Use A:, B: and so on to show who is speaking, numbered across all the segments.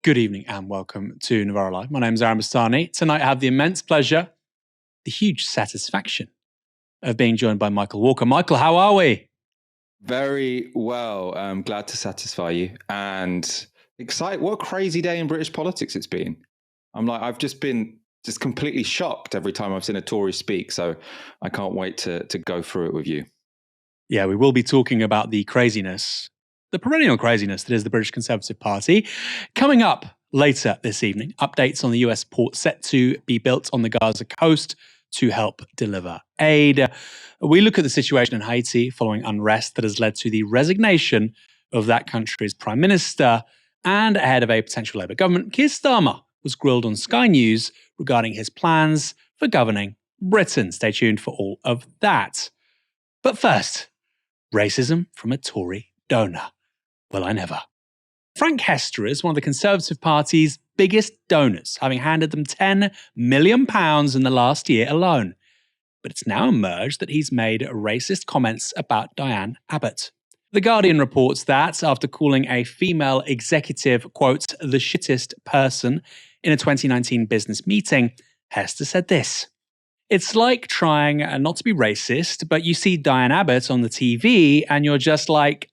A: Good evening and welcome to Novara Live. My name is Bastani. Tonight I have the immense pleasure, the huge satisfaction of being joined by Michael Walker. Michael, how are we?
B: Very well. I'm glad to satisfy you and excited. What a crazy day in British politics it's been. I've just been completely shocked every time I've seen a Tory speak. So I can't wait to go through it with you.
A: Yeah, we will be talking about the craziness, the perennial craziness that is the British Conservative Party. Coming up later this evening, updates on the US port set to be built on the Gaza coast to help deliver aid. We look at the situation in Haiti following unrest that has led to the resignation of that country's prime minister, and ahead of a potential Labour government, Keir Starmer was grilled on Sky News regarding his plans for governing Britain. Stay tuned for all of that. But first, racism from a Tory donor. Well, I never. Frank Hester is one of the Conservative Party's biggest donors, having handed them £10 million in the last year alone. But it's now emerged that he's made racist comments about Diane Abbott. The Guardian reports that after calling a female executive, quote, the shittest person in a 2019 business meeting, Hester said this: "It's like trying not to be racist, but you see Diane Abbott on the TV and you're just like,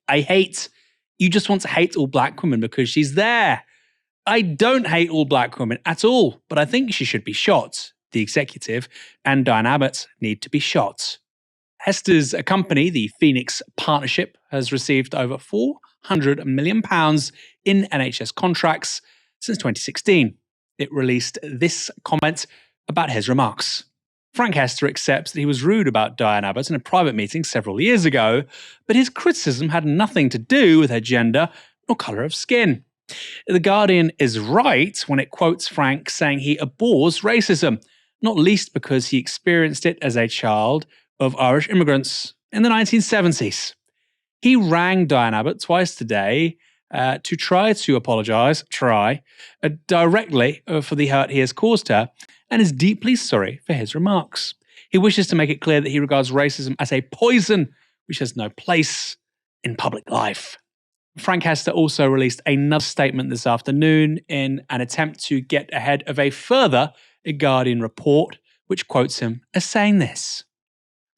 A: you just want to hate all black women because she's there. I don't hate all black women at all, but I think she should be shot. The executive and Diane Abbott need to be shot." Hester's company, the Phoenix Partnership, has received over £400 million in NHS contracts since 2016. It released this comment about his remarks. Frank Hester accepts that he was rude about Diane Abbott in a private meeting several years ago, but his criticism had nothing to do with her gender or colour of skin. The Guardian is right when it quotes Frank saying he abhors racism, not least because he experienced it as a child of Irish immigrants in the 1970s. He rang Diane Abbott twice today to try to apologise, directly for the hurt he has caused her, and is deeply sorry for his remarks. He wishes to make it clear that he regards racism as a poison which has no place in public life. Frank Hester also released another statement this afternoon in an attempt to get ahead of a further Guardian report, which quotes him as saying this: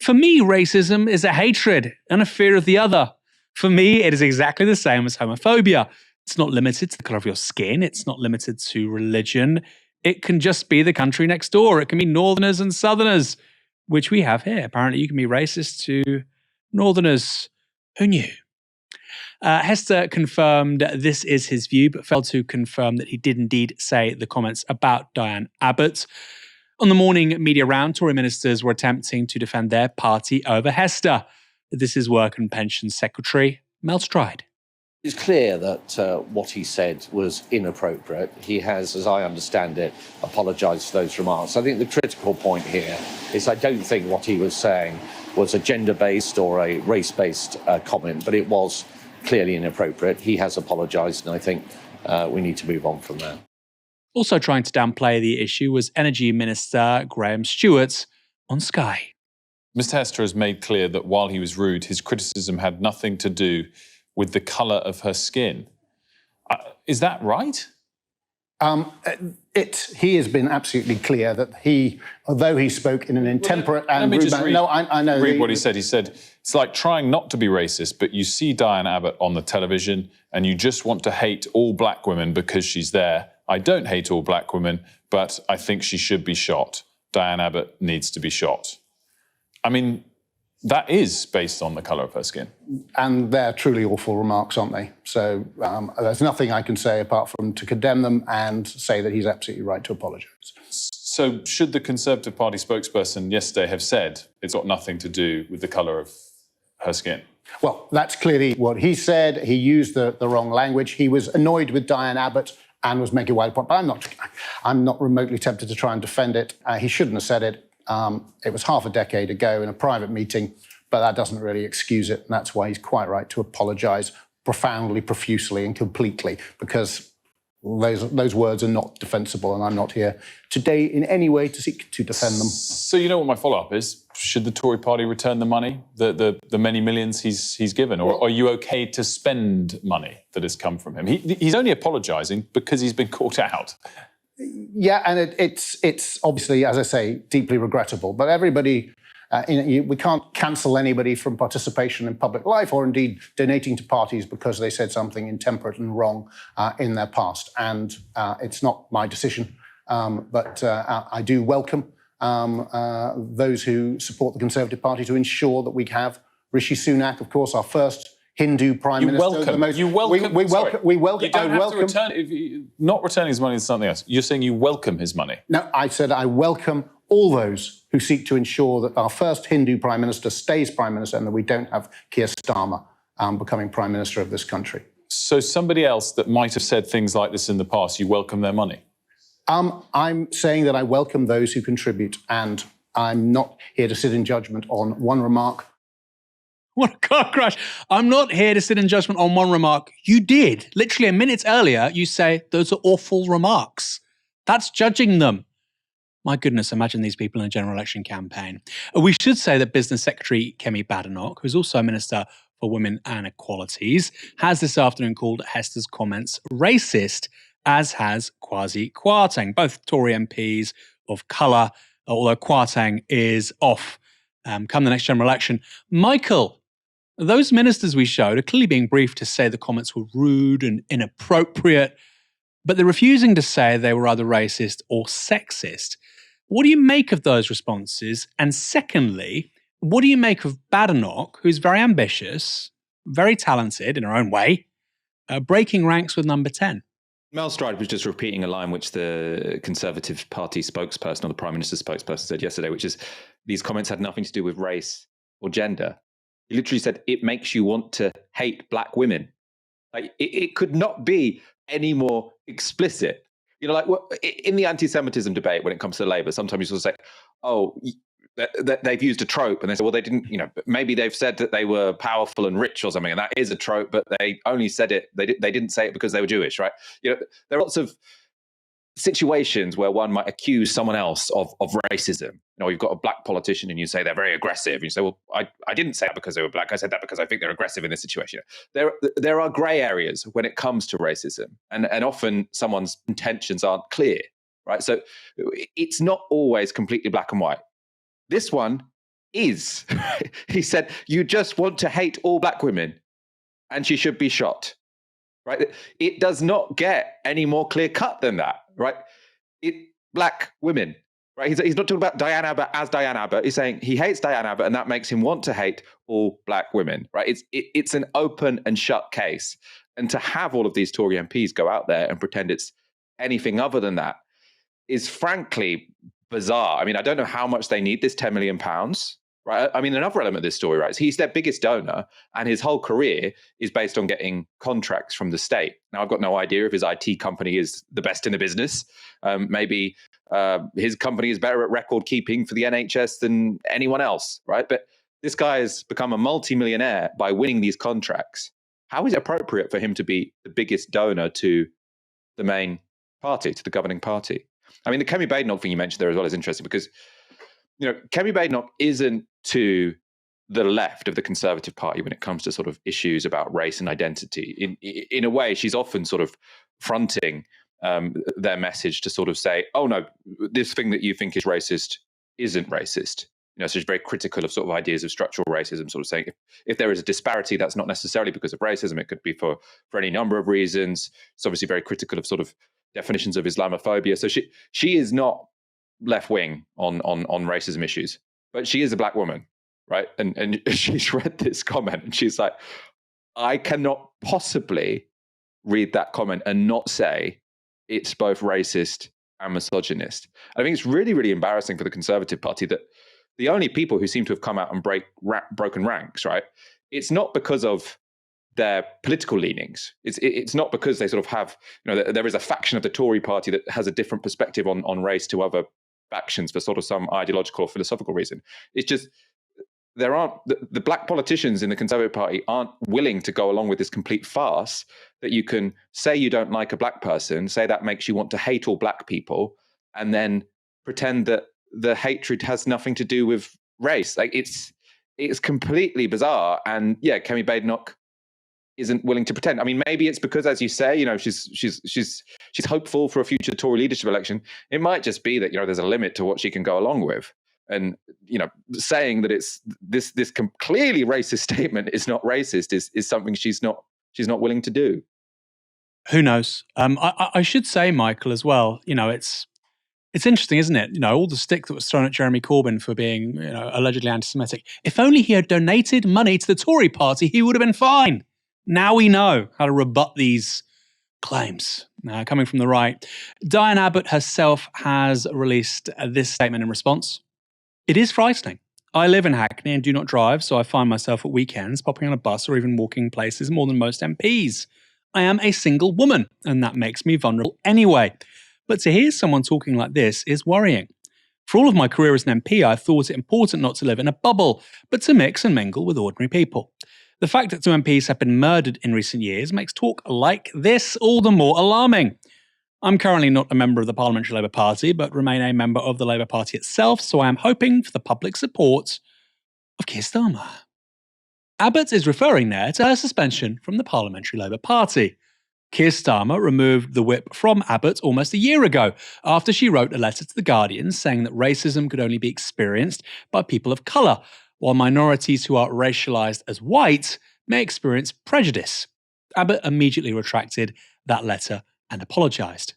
A: "For me, racism is a hatred and a fear of the other. For me, it is exactly the same as homophobia. It's not limited to the colour of your skin. It's not limited to religion. It can just be the country next door. It can be Northerners and Southerners, which we have here. Apparently, you can be racist to Northerners. Who knew?" Hester confirmed this is his view, but failed to confirm that he did indeed say the comments about Diane Abbott. On the morning media round, Tory ministers were attempting to defend their party over Hester. This is Work and Pensions Secretary Mel Stride.
C: It's clear that what he said was inappropriate. He has, as I understand it, apologised for those remarks. I think the critical point here is I don't think what he was saying was a gender-based or a race-based comment, but it was clearly inappropriate. He has apologised, and I think we need to move on from that.
A: Also trying to downplay the issue was Energy Minister Graham Stewart on Sky.
D: Mr. Hester has made clear that while he was rude, his criticism had nothing to do with the colour of her skin. Is that right?
E: He has been absolutely clear that although he spoke in an intemperate and rude manner... No, I know.
D: Read what he said. He said, it's like trying not to be racist, but you see Diane Abbott on the television and you just want to hate all black women because she's there. I don't hate all black women, but I think she should be shot. Diane Abbott needs to be shot. I mean, that is based on the colour of her skin.
E: And they're truly awful remarks, aren't they? So there's nothing I can say apart from to condemn them and say that he's absolutely right to apologise.
D: So should the Conservative Party spokesperson yesterday have said it's got nothing to do with the colour of her skin?
E: Well, that's clearly what he said. He used the wrong language. He was annoyed with Diane Abbott and was making a wide point. But I'm not remotely tempted to try and defend it. He shouldn't have said it. It was half a decade ago in a private meeting, but that doesn't really excuse it. And that's why he's quite right to apologise profoundly, profusely and completely, because those words are not defensible, and I'm not here today in any way to seek to defend them.
D: So you know what my follow-up is? should the Tory party return the money, the many millions he's given? Or are you okay to spend money that has come from him? He's only apologising because he's been caught out.
E: Yeah, and it's obviously, as I say, deeply regrettable. But everybody, we can't cancel anybody from participation in public life or indeed donating to parties because they said something intemperate and wrong in their past. And it's not my decision, but I do welcome those who support the Conservative Party to ensure that we have Rishi Sunak, of course, our first Hindu Prime Minister.
D: You welcome.
E: We welcome.
D: You don't have to return. Not returning his money is something else. You're saying you welcome his money.
E: No, I said I welcome all those who seek to ensure that our first Hindu Prime Minister stays Prime Minister and that we don't have Keir Starmer becoming Prime Minister of this country.
D: So somebody else that might have said things like this in the past, you welcome their money?
E: I'm saying that I welcome those who contribute, and I'm not here to sit in judgment on one remark.
A: What a car crash. I'm not here to sit in judgment on one remark. You did. Literally a minute earlier, you say, those are awful remarks. That's judging them. My goodness, imagine these people in a general election campaign. We should say that Business Secretary Kemi Badenoch, who's also a Minister for Women and Equalities, has this afternoon called Hester's comments racist, as has Kwasi Kwarteng, both Tory MPs of colour, although Kwarteng is off come the next general election. Michael, those ministers we showed are clearly being briefed to say the comments were rude and inappropriate, but they're refusing to say they were either racist or sexist. What do you make of those responses? And secondly, what do you make of Badenoch, who's very ambitious, very talented in her own way, breaking ranks with number 10?
B: Mel Stride was just repeating a line which the Conservative Party spokesperson or the Prime Minister's spokesperson said yesterday, which is these comments had nothing to do with race or gender. He literally said, it makes you want to hate black women. Like it could not be any more explicit. You know, like in the anti-Semitism debate, when it comes to Labour, sometimes you sort of say, oh, they've used a trope, and they say, well, they didn't, you know, maybe they've said that they were powerful and rich or something, and that is a trope, but they only said it, they didn't say it because they were Jewish, right? You know, there are lots of situations where one might accuse someone else of racism. You know, you've got a black politician and you say they're very aggressive, and you say, well, I didn't say that because they were black, I said that because I think they're aggressive in this situation. There are grey areas when it comes to racism, and often someone's intentions aren't clear, right? So it's not always completely black and white. This one is. He said, you just want to hate all black women and she should be shot, right? It does not get any more clear cut than that, right? Black women, right? He's not talking about Diane Abbott as Diane Abbott. He's saying he hates Diane Abbott and that makes him want to hate all black women, right? It's an open and shut case. And to have all of these Tory MPs go out there and pretend it's anything other than that is frankly bizarre. I mean, I don't know how much they need this £10 million, right? I mean, another element of this story, right, is he's their biggest donor and his whole career is based on getting contracts from the state. Now, I've got no idea if his IT company is the best in the business. Maybe his company is better at record keeping for the NHS than anyone else, right? But this guy has become a multi-millionaire by winning these contracts. How is it appropriate for him to be the biggest donor to the main party, to the governing party? I mean, the Kemi Badenoch thing you mentioned there as well is interesting because, you know, Kemi Badenoch isn't to the left of the Conservative Party when it comes to sort of issues about race and identity. In a way, she's often sort of fronting their message to sort of say, oh, no, this thing that you think is racist isn't racist. You know, so she's very critical of sort of ideas of structural racism, sort of saying if there is a disparity, that's not necessarily because of racism. It could be for any number of reasons. It's obviously very critical of sort of definitions of Islamophobia. So she is not left wing on racism issues, but she is a black woman, right? And she's read this comment and she's like, I cannot possibly read that comment and not say it's both racist and misogynist. I think it's really, really embarrassing for the Conservative Party that the only people who seem to have come out and broken ranks, right? It's not because of their political leanings. It's not because they sort of have, you know, there is a faction of the Tory party that has a different perspective on race to other factions for sort of some ideological or philosophical reason. It's just there aren't the black politicians in the Conservative Party aren't willing to go along with this complete farce that you can say you don't like a black person, say that makes you want to hate all black people, and then pretend that the hatred has nothing to do with race. Like it's completely bizarre. And yeah, Kemi Badenoch isn't willing to pretend. I mean, maybe it's because, as you say, she's hopeful for a future Tory leadership election. It might just be that there's a limit to what she can go along with, and saying that it's this clearly racist statement is not racist is something she's not willing to do.
A: Who knows? I should say, Michael, as well. It's interesting, isn't it? All the stick that was thrown at Jeremy Corbyn for being, allegedly anti-Semitic. If only he had donated money to the Tory party, he would have been fine. Now we know how to rebut these claims coming from the right. Diane Abbott herself has released this statement in response. It is frightening. I live in Hackney and do not drive, so I find myself at weekends popping on a bus or even walking places more than most MPs. I am a single woman, and that makes me vulnerable anyway. But to hear someone talking like this is worrying. For all of my career as an MP, I thought it important not to live in a bubble, but to mix and mingle with ordinary people. The fact that 2 MPs have been murdered in recent years makes talk like this all the more alarming. I'm currently not a member of the Parliamentary Labour Party, but remain a member of the Labour Party itself, so I am hoping for the public support of Keir Starmer. Abbott is referring there to her suspension from the Parliamentary Labour Party. Keir Starmer removed the whip from Abbott almost a year ago, after she wrote a letter to The Guardian saying that racism could only be experienced by people of colour, while minorities who are racialised as white may experience prejudice. Abbott immediately retracted that letter and apologised.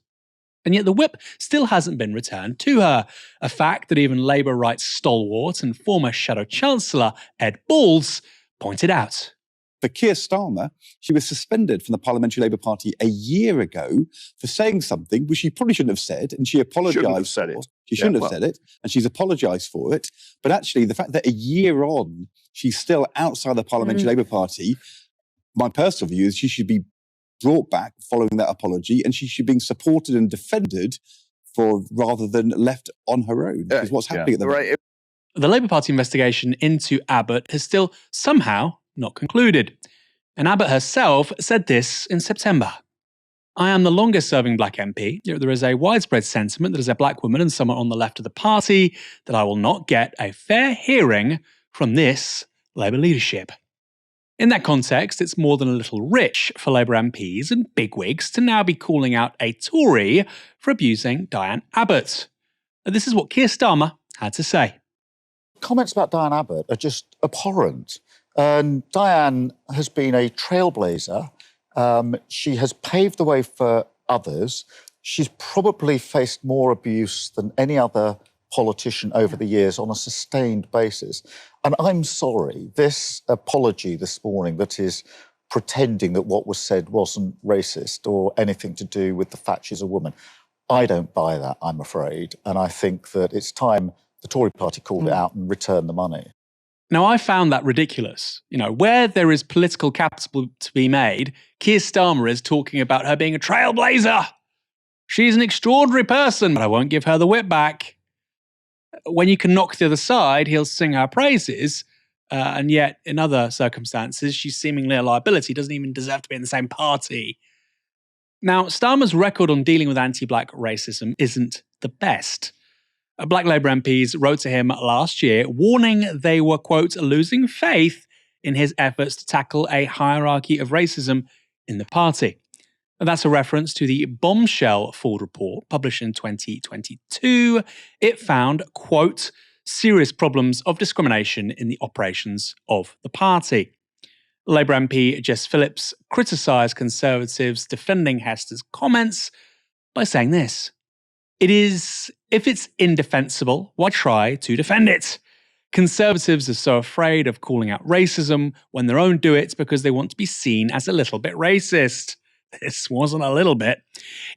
A: And yet the whip still hasn't been returned to her, a fact that even Labour rights stalwart and former Shadow Chancellor Ed Balls pointed out.
F: For Keir Starmer, she was suspended from the Parliamentary Labour Party a year ago for saying something which she probably shouldn't have said, and she apologised for it. She shouldn't have said it, and she's apologised for it. But actually, the fact that a year on, she's still outside the Parliamentary Labour Party, my personal view is she should be brought back following that apology, and she should be supported and defended rather than left on her own, which is what's happening at the moment.
A: The Labour Party investigation into Abbott has still somehow not concluded. And Abbott herself said this in September. I am the longest serving black MP. There is a widespread sentiment that as a black woman and someone on the left of the party that I will not get a fair hearing from this Labour leadership. In that context, it's more than a little rich for Labour MPs and bigwigs to now be calling out a Tory for abusing Diane Abbott. This is what Keir Starmer had to say.
G: Comments about Diane Abbott are just abhorrent. Diane has been a trailblazer. She has paved the way for others. She's probably faced more abuse than any other politician over the years on a sustained basis. And I'm sorry, this apology this morning that is pretending that what was said wasn't racist or anything to do with the fact she's a woman, I don't buy that, I'm afraid. And I think that it's time the Tory party called it out and returned the money.
A: Now, I found that ridiculous. Where there is political capital to be made, Keir Starmer is talking about her being a trailblazer. She's an extraordinary person, but I won't give her the whip back. When you can knock the other side, he'll sing her praises. And yet, in other circumstances, she's seemingly a liability, doesn't even deserve to be in the same party. Now, Starmer's record on dealing with anti-black racism isn't the best. Black Labour MPs wrote to him last year, warning they were, quote, losing faith in his efforts to tackle a hierarchy of racism in the party. And that's a reference to the Bombshell Ford report published in 2022. It found, quote, serious problems of discrimination in the operations of the party. Labour MP Jess Phillips criticised Conservatives defending Hester's comments by saying this. If it's indefensible, why try to defend it? Conservatives are so afraid of calling out racism when their own do it because they want to be seen as a little bit racist. This wasn't a little bit.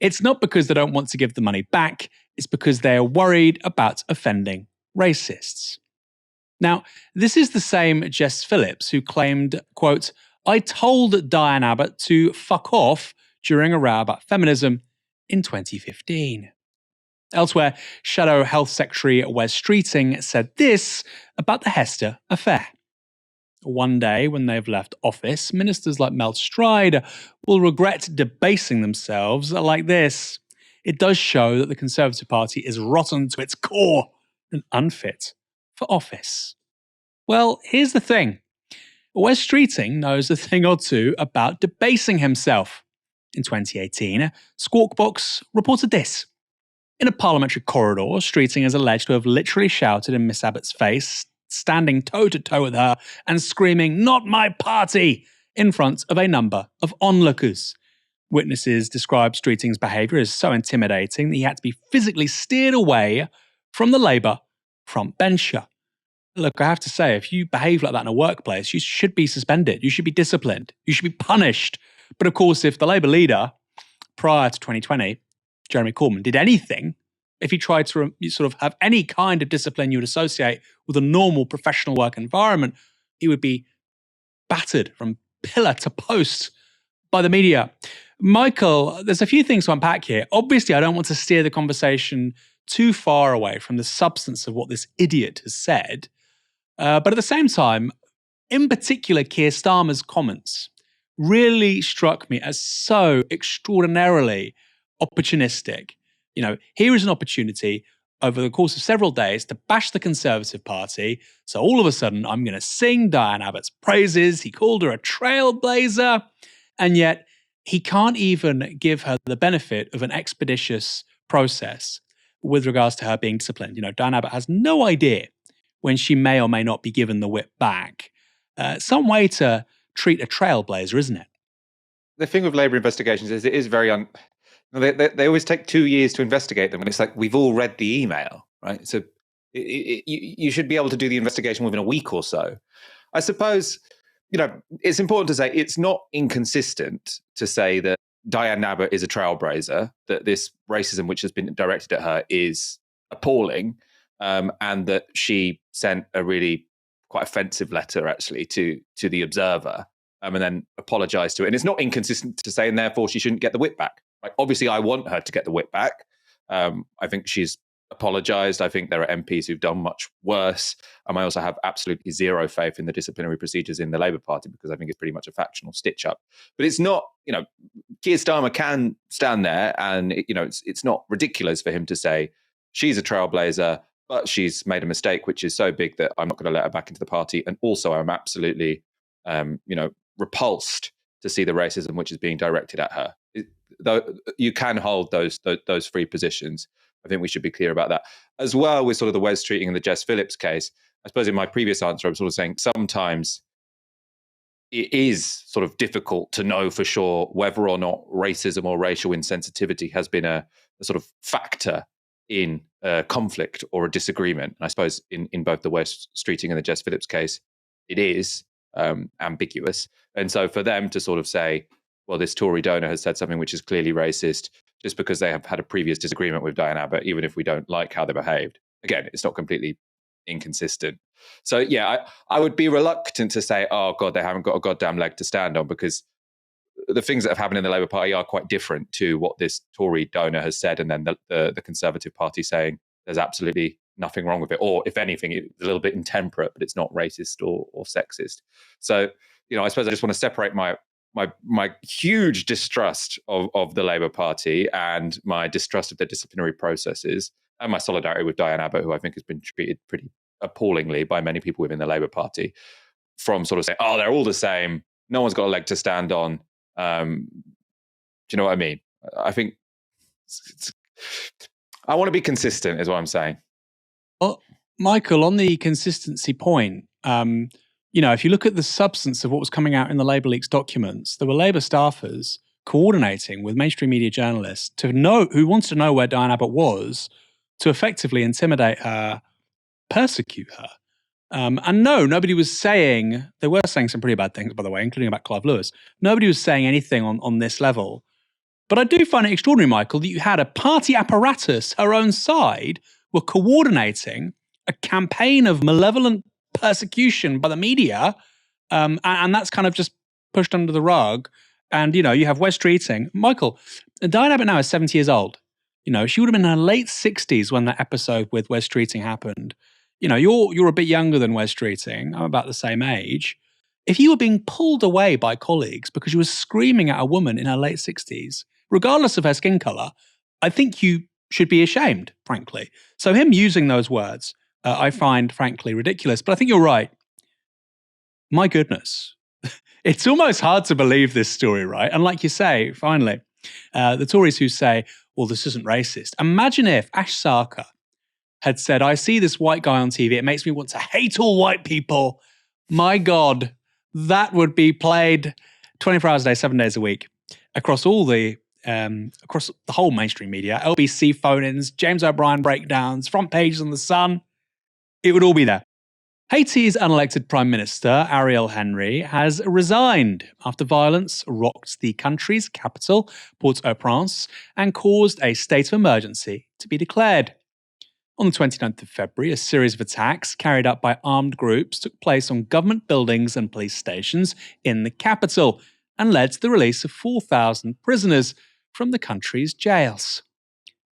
A: It's not because they don't want to give the money back, it's because they are worried about offending racists. Now, this is the same Jess Phillips who claimed, quote, I told Diane Abbott to fuck off during a row about feminism in 2015. Elsewhere, Shadow Health Secretary Wes Streeting said this about the Hester affair. One day, when they've left office, ministers like Mel Stride will regret debasing themselves like this. It does show that the Conservative Party is rotten to its core and unfit for office? Well, here's the thing. Wes Streeting knows a thing or two about debasing himself. In 2018, Squawkbox reported this. In a parliamentary corridor, Streeting is alleged to have literally shouted in Miss Abbott's face, standing toe-to-toe with her and screaming, "Not my party!" in front of a number of onlookers. Witnesses describe Streeting's behaviour as so intimidating that he had to be physically steered away from the Labour frontbencher. Look, I have to say, if you behave like that in a workplace, you should be suspended. You should be disciplined. You should be punished. But of course, if the Labour leader, prior to 2020, Jeremy Corbyn, did anything, if he tried to sort of have any kind of discipline you would associate with a normal professional work environment, he would be battered from pillar to post by the media. Michael, there's a few things to unpack here. Obviously, I don't want to steer the conversation too far away from the substance of what this idiot has said. But at the same time, in particular, Keir Starmer's comments really struck me as so extraordinarily opportunistic. You know, here is an opportunity over the course of several days to bash the Conservative Party. So all of a sudden, I'm going to sing Diane Abbott's praises. He called her a trailblazer. And yet, he can't even give her the benefit of an expeditious process with regards to her being disciplined. You know, Diane Abbott has no idea when she may or may not be given the whip back. Some way to treat a trailblazer, isn't it?
B: The thing with Labour investigations is it is very they always take 2 years to investigate them, and it's like we've all read the email, right? So you should be able to do the investigation within a week or so. I suppose, you know, it's important to say it's not inconsistent to say that Diane Abbott is a trailblazer, that this racism which has been directed at her is appalling, and that she sent a really quite offensive letter actually to the Observer, and then apologised to it. And it's not inconsistent to say, and therefore she shouldn't get the whip back. Like, obviously, I want her to get the whip back. I think she's apologised. I think there are MPs who've done much worse. I also have absolutely zero faith in the disciplinary procedures in the Labour Party because I think it's pretty much a factional stitch-up. But it's not, you know, Keir Starmer can stand there and, you know, it's not ridiculous for him to say she's a trailblazer, but she's made a mistake, which is so big that I'm not going to let her back into the party. And also I'm absolutely, you know, repulsed to see the racism which is being directed at her. Though you can hold those three positions. I think we should be clear about that. As well with sort of the Wes Streeting and the Jess Phillips case, I suppose in my previous answer, I'm sort of saying sometimes it is sort of difficult to know for sure whether or not racism or racial insensitivity has been a sort of factor in a conflict or a disagreement. And I suppose in both the Wes Streeting and the Jess Phillips case, it is ambiguous. And so for them to sort of say, well, this Tory donor has said something which is clearly racist just because they have had a previous disagreement with Diane Abbott, even if we don't like how they behaved. Again, it's not completely inconsistent. So, yeah, I would be reluctant to say, oh, God, they haven't got a goddamn leg to stand on, because the things that have happened in the Labour Party are quite different to what this Tory donor has said, and then the Conservative Party saying there's absolutely nothing wrong with it, or if anything, it's a little bit intemperate, but it's not racist or sexist. So, you know, I suppose I just want to separate my huge distrust of the Labour Party and my distrust of their disciplinary processes and my solidarity with Diane Abbott, who I think has been treated pretty appallingly by many people within the Labour Party, from sort of saying, oh, they're all the same, no one's got a leg to stand on. Do you know what I mean? I think I want to be consistent is what I'm saying.
A: Well, Michael, on the consistency point, you know, if you look at the substance of what was coming out in the Labour Leaks documents, there were Labour staffers coordinating with mainstream media journalists who wanted to know where Diane Abbott was, to effectively intimidate her, persecute her. And no, nobody was saying, they were saying some pretty bad things, by the way, including about Clive Lewis. Nobody was saying anything on this level. But I do find it extraordinary, Michael, that you had a party apparatus, her own side, were coordinating a campaign of malevolent persecution by the media, and that's kind of just pushed under the rug. And, you know, you have Wes Streeting. Michael, Diane Abbott now is 70 years old. You know, she would have been in her late 60s when that episode with Wes Streeting happened. You know, you're a bit younger than Wes Streeting. I'm about the same age. If you were being pulled away by colleagues because you were screaming at a woman in her late 60s, regardless of her skin colour, I think you should be ashamed, frankly. So him using those words, I find, frankly, ridiculous. But I think you're right. My goodness. It's almost hard to believe this story, right? And like you say, finally, the Tories who say, well, this isn't racist. Imagine if Ash Sarkar had said, I see this white guy on TV, it makes me want to hate all white people. My God, that would be played 24 hours a day, 7 days a week across all the across the whole mainstream media, LBC phone-ins, James O'Brien breakdowns, front pages on The Sun. It would all be there. Haiti's unelected Prime Minister, Ariel Henry, has resigned after violence rocked the country's capital, Port-au-Prince, and caused a state of emergency to be declared. On the 29th of February, a series of attacks carried out by armed groups took place on government buildings and police stations in the capital and led to the release of 4,000 prisoners from the country's jails.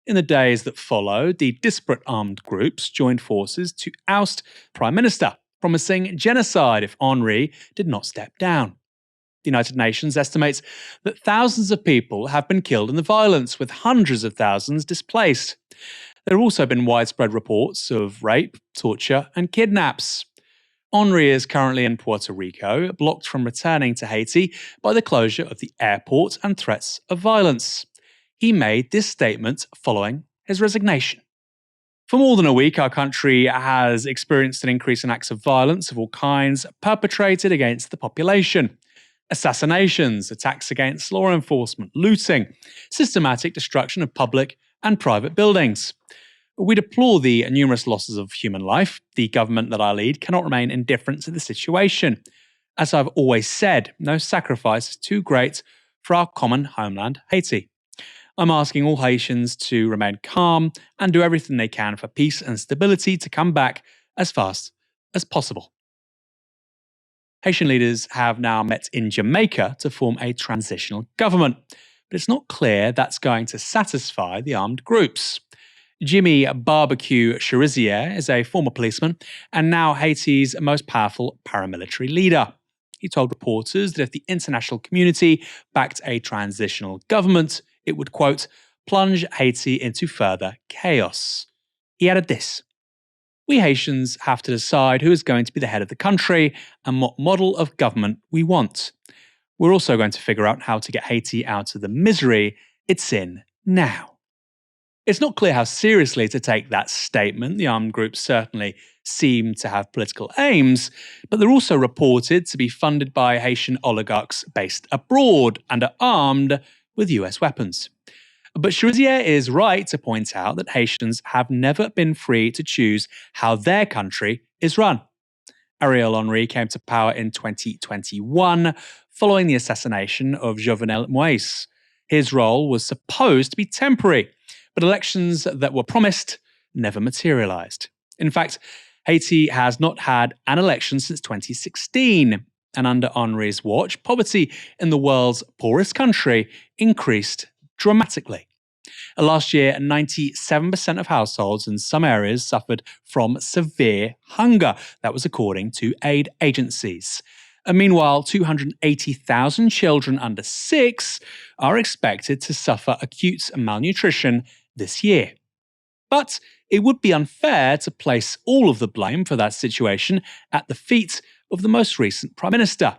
A: In the days that followed, the disparate armed groups joined forces to oust Prime Minister, promising genocide if Henry did not step down. The United Nations estimates that thousands of people have been killed in the violence, with hundreds of thousands displaced. There have also been widespread reports of rape, torture, and kidnaps. Henry is currently in Puerto Rico, blocked from returning to Haiti by the closure of the airport and threats of violence. He made this statement following his resignation. For more than a week, our country has experienced an increase in acts of violence of all kinds perpetrated against the population. Assassinations, attacks against law enforcement, looting, systematic destruction of public and private buildings. We deplore the numerous losses of human life. The government that I lead cannot remain indifferent to the situation. As I've always said, no sacrifice is too great for our common homeland, Haiti. I'm asking all Haitians to remain calm and do everything they can for peace and stability to come back as fast as possible. Haitian leaders have now met in Jamaica to form a transitional government, but it's not clear that's going to satisfy the armed groups. Jimmy Barbecue Cherizier is a former policeman and now Haiti's most powerful paramilitary leader. He told reporters that if the international community backed a transitional government, it would, quote, plunge Haiti into further chaos. He added this: we Haitians have to decide who is going to be the head of the country and what model of government we want. We're also going to figure out how to get Haiti out of the misery it's in now. It's not clear how seriously to take that statement. The armed groups certainly seem to have political aims, but they're also reported to be funded by Haitian oligarchs based abroad and are armed with US weapons. But Cherizier is right to point out that Haitians have never been free to choose how their country is run. Ariel Henry came to power in 2021 following the assassination of Jovenel Moïse. His role was supposed to be temporary, but elections that were promised never materialized. In fact, Haiti has not had an election since 2016, and under Henry's watch, poverty in the world's poorest country increased dramatically. Last year, 97% of households in some areas suffered from severe hunger. That was according to aid agencies. And meanwhile, 280,000 children under 6 are expected to suffer acute malnutrition this year. But it would be unfair to place all of the blame for that situation at the feet of the most recent Prime Minister.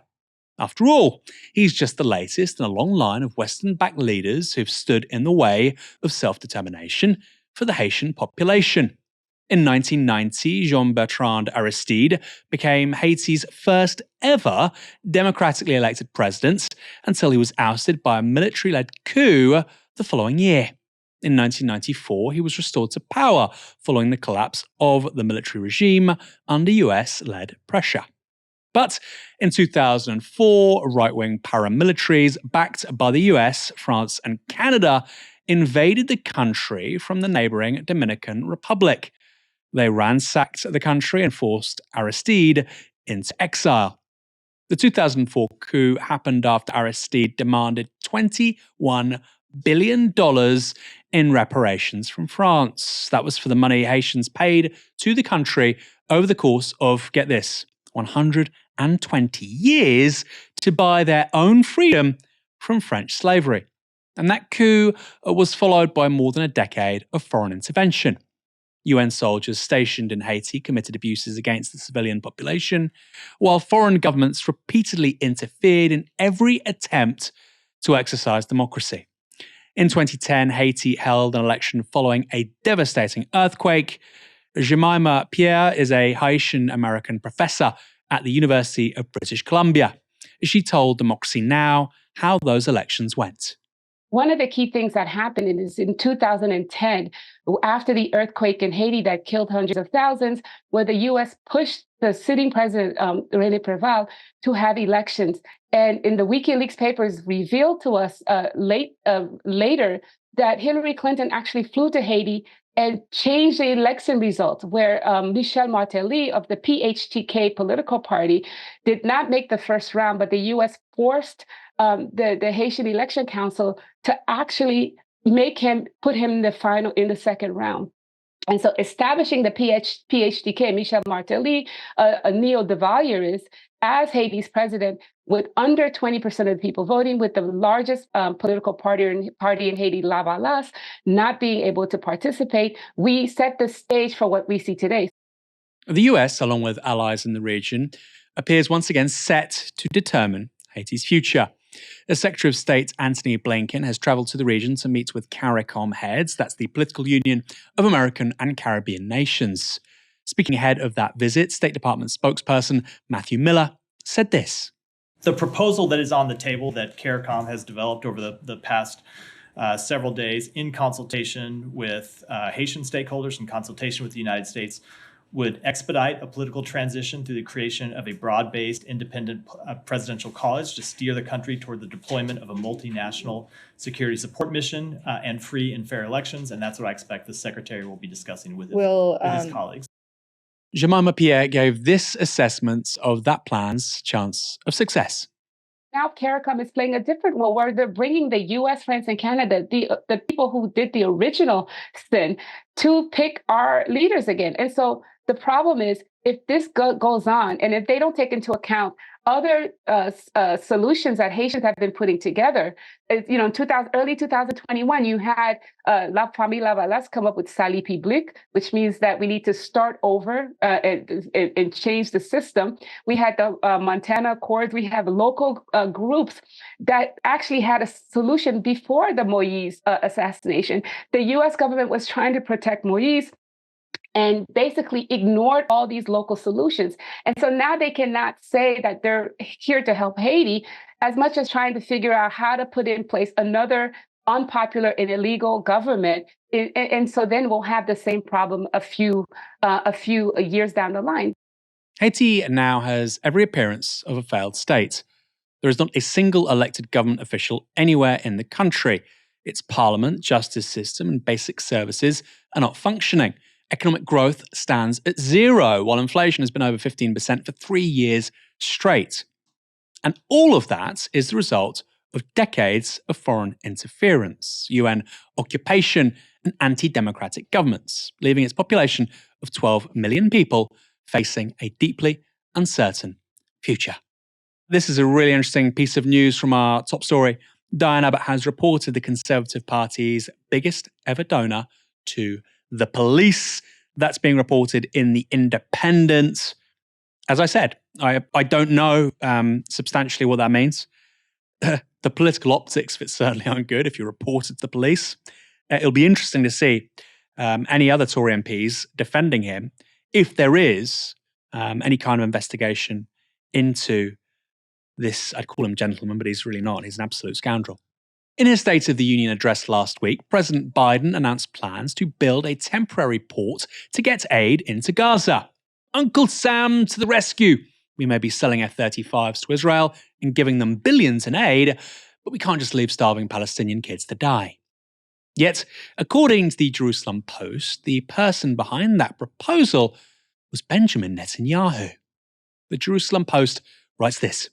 A: After all, he's just the latest in a long line of Western-backed leaders who've stood in the way of self-determination for the Haitian population. In 1990, Jean-Bertrand Aristide became Haiti's first ever democratically elected president until he was ousted by a military-led coup the following year. In 1994, he was restored to power following the collapse of the military regime under US-led pressure. But in 2004, right-wing paramilitaries backed by the US, France, and Canada invaded the country from the neighboring Dominican Republic. They ransacked the country and forced Aristide into exile. The 2004 coup happened after Aristide demanded $21 billion in reparations from France. That was for the money Haitians paid to the country over the course of, get this, 120 years to buy their own freedom from French slavery. And that coup was followed by more than a decade of foreign intervention. UN soldiers stationed in Haiti committed abuses against the civilian population, while foreign governments repeatedly interfered in every attempt to exercise democracy. In 2010, Haiti held an election following a devastating earthquake. Jemima Pierre is a Haitian-American professor at the University of British Columbia. She told Democracy Now! How those elections went.
H: One of the key things that happened is in 2010, after the earthquake in Haiti that killed hundreds of thousands, where the U.S. pushed the sitting president, René Préval, to have elections. And in the WikiLeaks papers revealed to us later that Hillary Clinton actually flew to Haiti and changed the election results, where Michel Martelly of the PHTK political party did not make the first round, but the U.S. forced the Haitian Election Council to actually put him in the second round. And so establishing the PHTK, Michel Martelly, a neo-Devalierist, as Haiti's president, with under 20% of the people voting, with the largest political party in Haiti, La Valace, not being able to participate, we set the stage for what we see today.
A: The US, along with allies in the region, appears once again set to determine Haiti's future. The Secretary of State Antony Blinken has travelled to the region to meet with CARICOM heads, that's the political union of American and Caribbean nations. Speaking ahead of that visit, State Department spokesperson Matthew Miller said this.
I: The proposal that is on the table that CARICOM has developed over the past several days in consultation with Haitian stakeholders, in consultation with the United States, would expedite a political transition through the creation of a broad-based independent presidential college to steer the country toward the deployment of a multinational security support mission and free and fair elections. And that's what I expect the Secretary will be discussing with his colleagues.
A: Jemima Pierre gave this assessment of that plan's chance of success.
H: Now CARICOM is playing a different role where they're bringing the US, France, and Canada, the people who did the original sin, to pick our leaders again. And so the problem is, if this goes on, and if they don't take into account other solutions that Haitians have been putting together, in early 2021, you had La Famille Lavalas come up with Salut Public, which means that we need to start over and change the system. We had the Montana Accords. We have local groups that actually had a solution before the Moïse assassination. The U.S. government was trying to protect Moïse and basically ignored all these local solutions. And so now they cannot say that they're here to help Haiti as much as trying to figure out how to put in place another unpopular and illegal government. And so then we'll have the same problem a few years down the line.
A: Haiti now has every appearance of a failed state. There is not a single elected government official anywhere in the country. Its parliament, justice system, and basic services are not functioning. Economic growth stands at zero, while inflation has been over 15% for 3 years straight. And all of that is the result of decades of foreign interference, UN occupation, and anti-democratic governments, leaving its population of 12 million people facing a deeply uncertain future. This is a really interesting piece of news from our top story. Diane Abbott has reported the Conservative Party's biggest ever donor to the police. That's being reported in The Independent. As I said, I don't know substantially what that means. The political optics of it certainly aren't good if you report it to the police. It'll be interesting to see any other Tory MPs defending him if there is any kind of investigation into this. I'd call him gentleman, but he's really not. He's an absolute scoundrel. In his State of the Union address last week, President Biden announced plans to build a temporary port to get aid into Gaza. Uncle Sam to the rescue. We may be selling F-35s to Israel and giving them billions in aid, but we can't just leave starving Palestinian kids to die. Yet, according to the Jerusalem Post, the person behind that proposal was Benjamin Netanyahu. The Jerusalem Post writes this.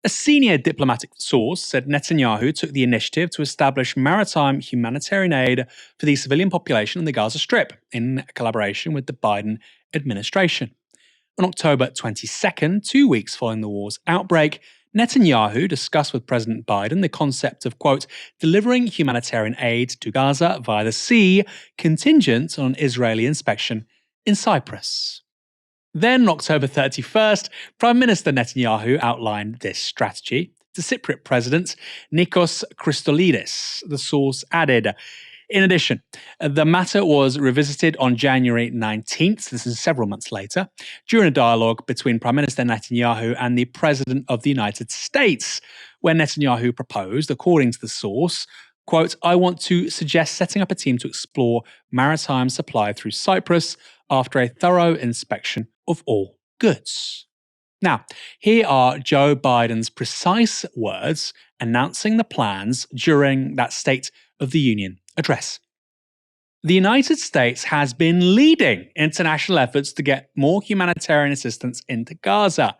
A: A senior diplomatic source said Netanyahu took the initiative to establish maritime humanitarian aid for the civilian population in the Gaza Strip in collaboration with the Biden administration. On October 22nd, 2 weeks following the war's outbreak, Netanyahu discussed with President Biden the concept of, quote, delivering humanitarian aid to Gaza via the sea, contingent on Israeli inspection in Cyprus. Then, October 31st, Prime Minister Netanyahu outlined this strategy to Cypriot President Nikos Christodoulidis, the source added. In addition, the matter was revisited on January 19th, this is several months later, during a dialogue between Prime Minister Netanyahu and the President of the United States, where Netanyahu proposed, according to the source, quote, I want to suggest setting up a team to explore maritime supply through Cyprus after a thorough inspection of all goods. Now, here are Joe Biden's precise words announcing the plans during that State of the Union address. The United States has been leading international efforts to get more humanitarian assistance into Gaza.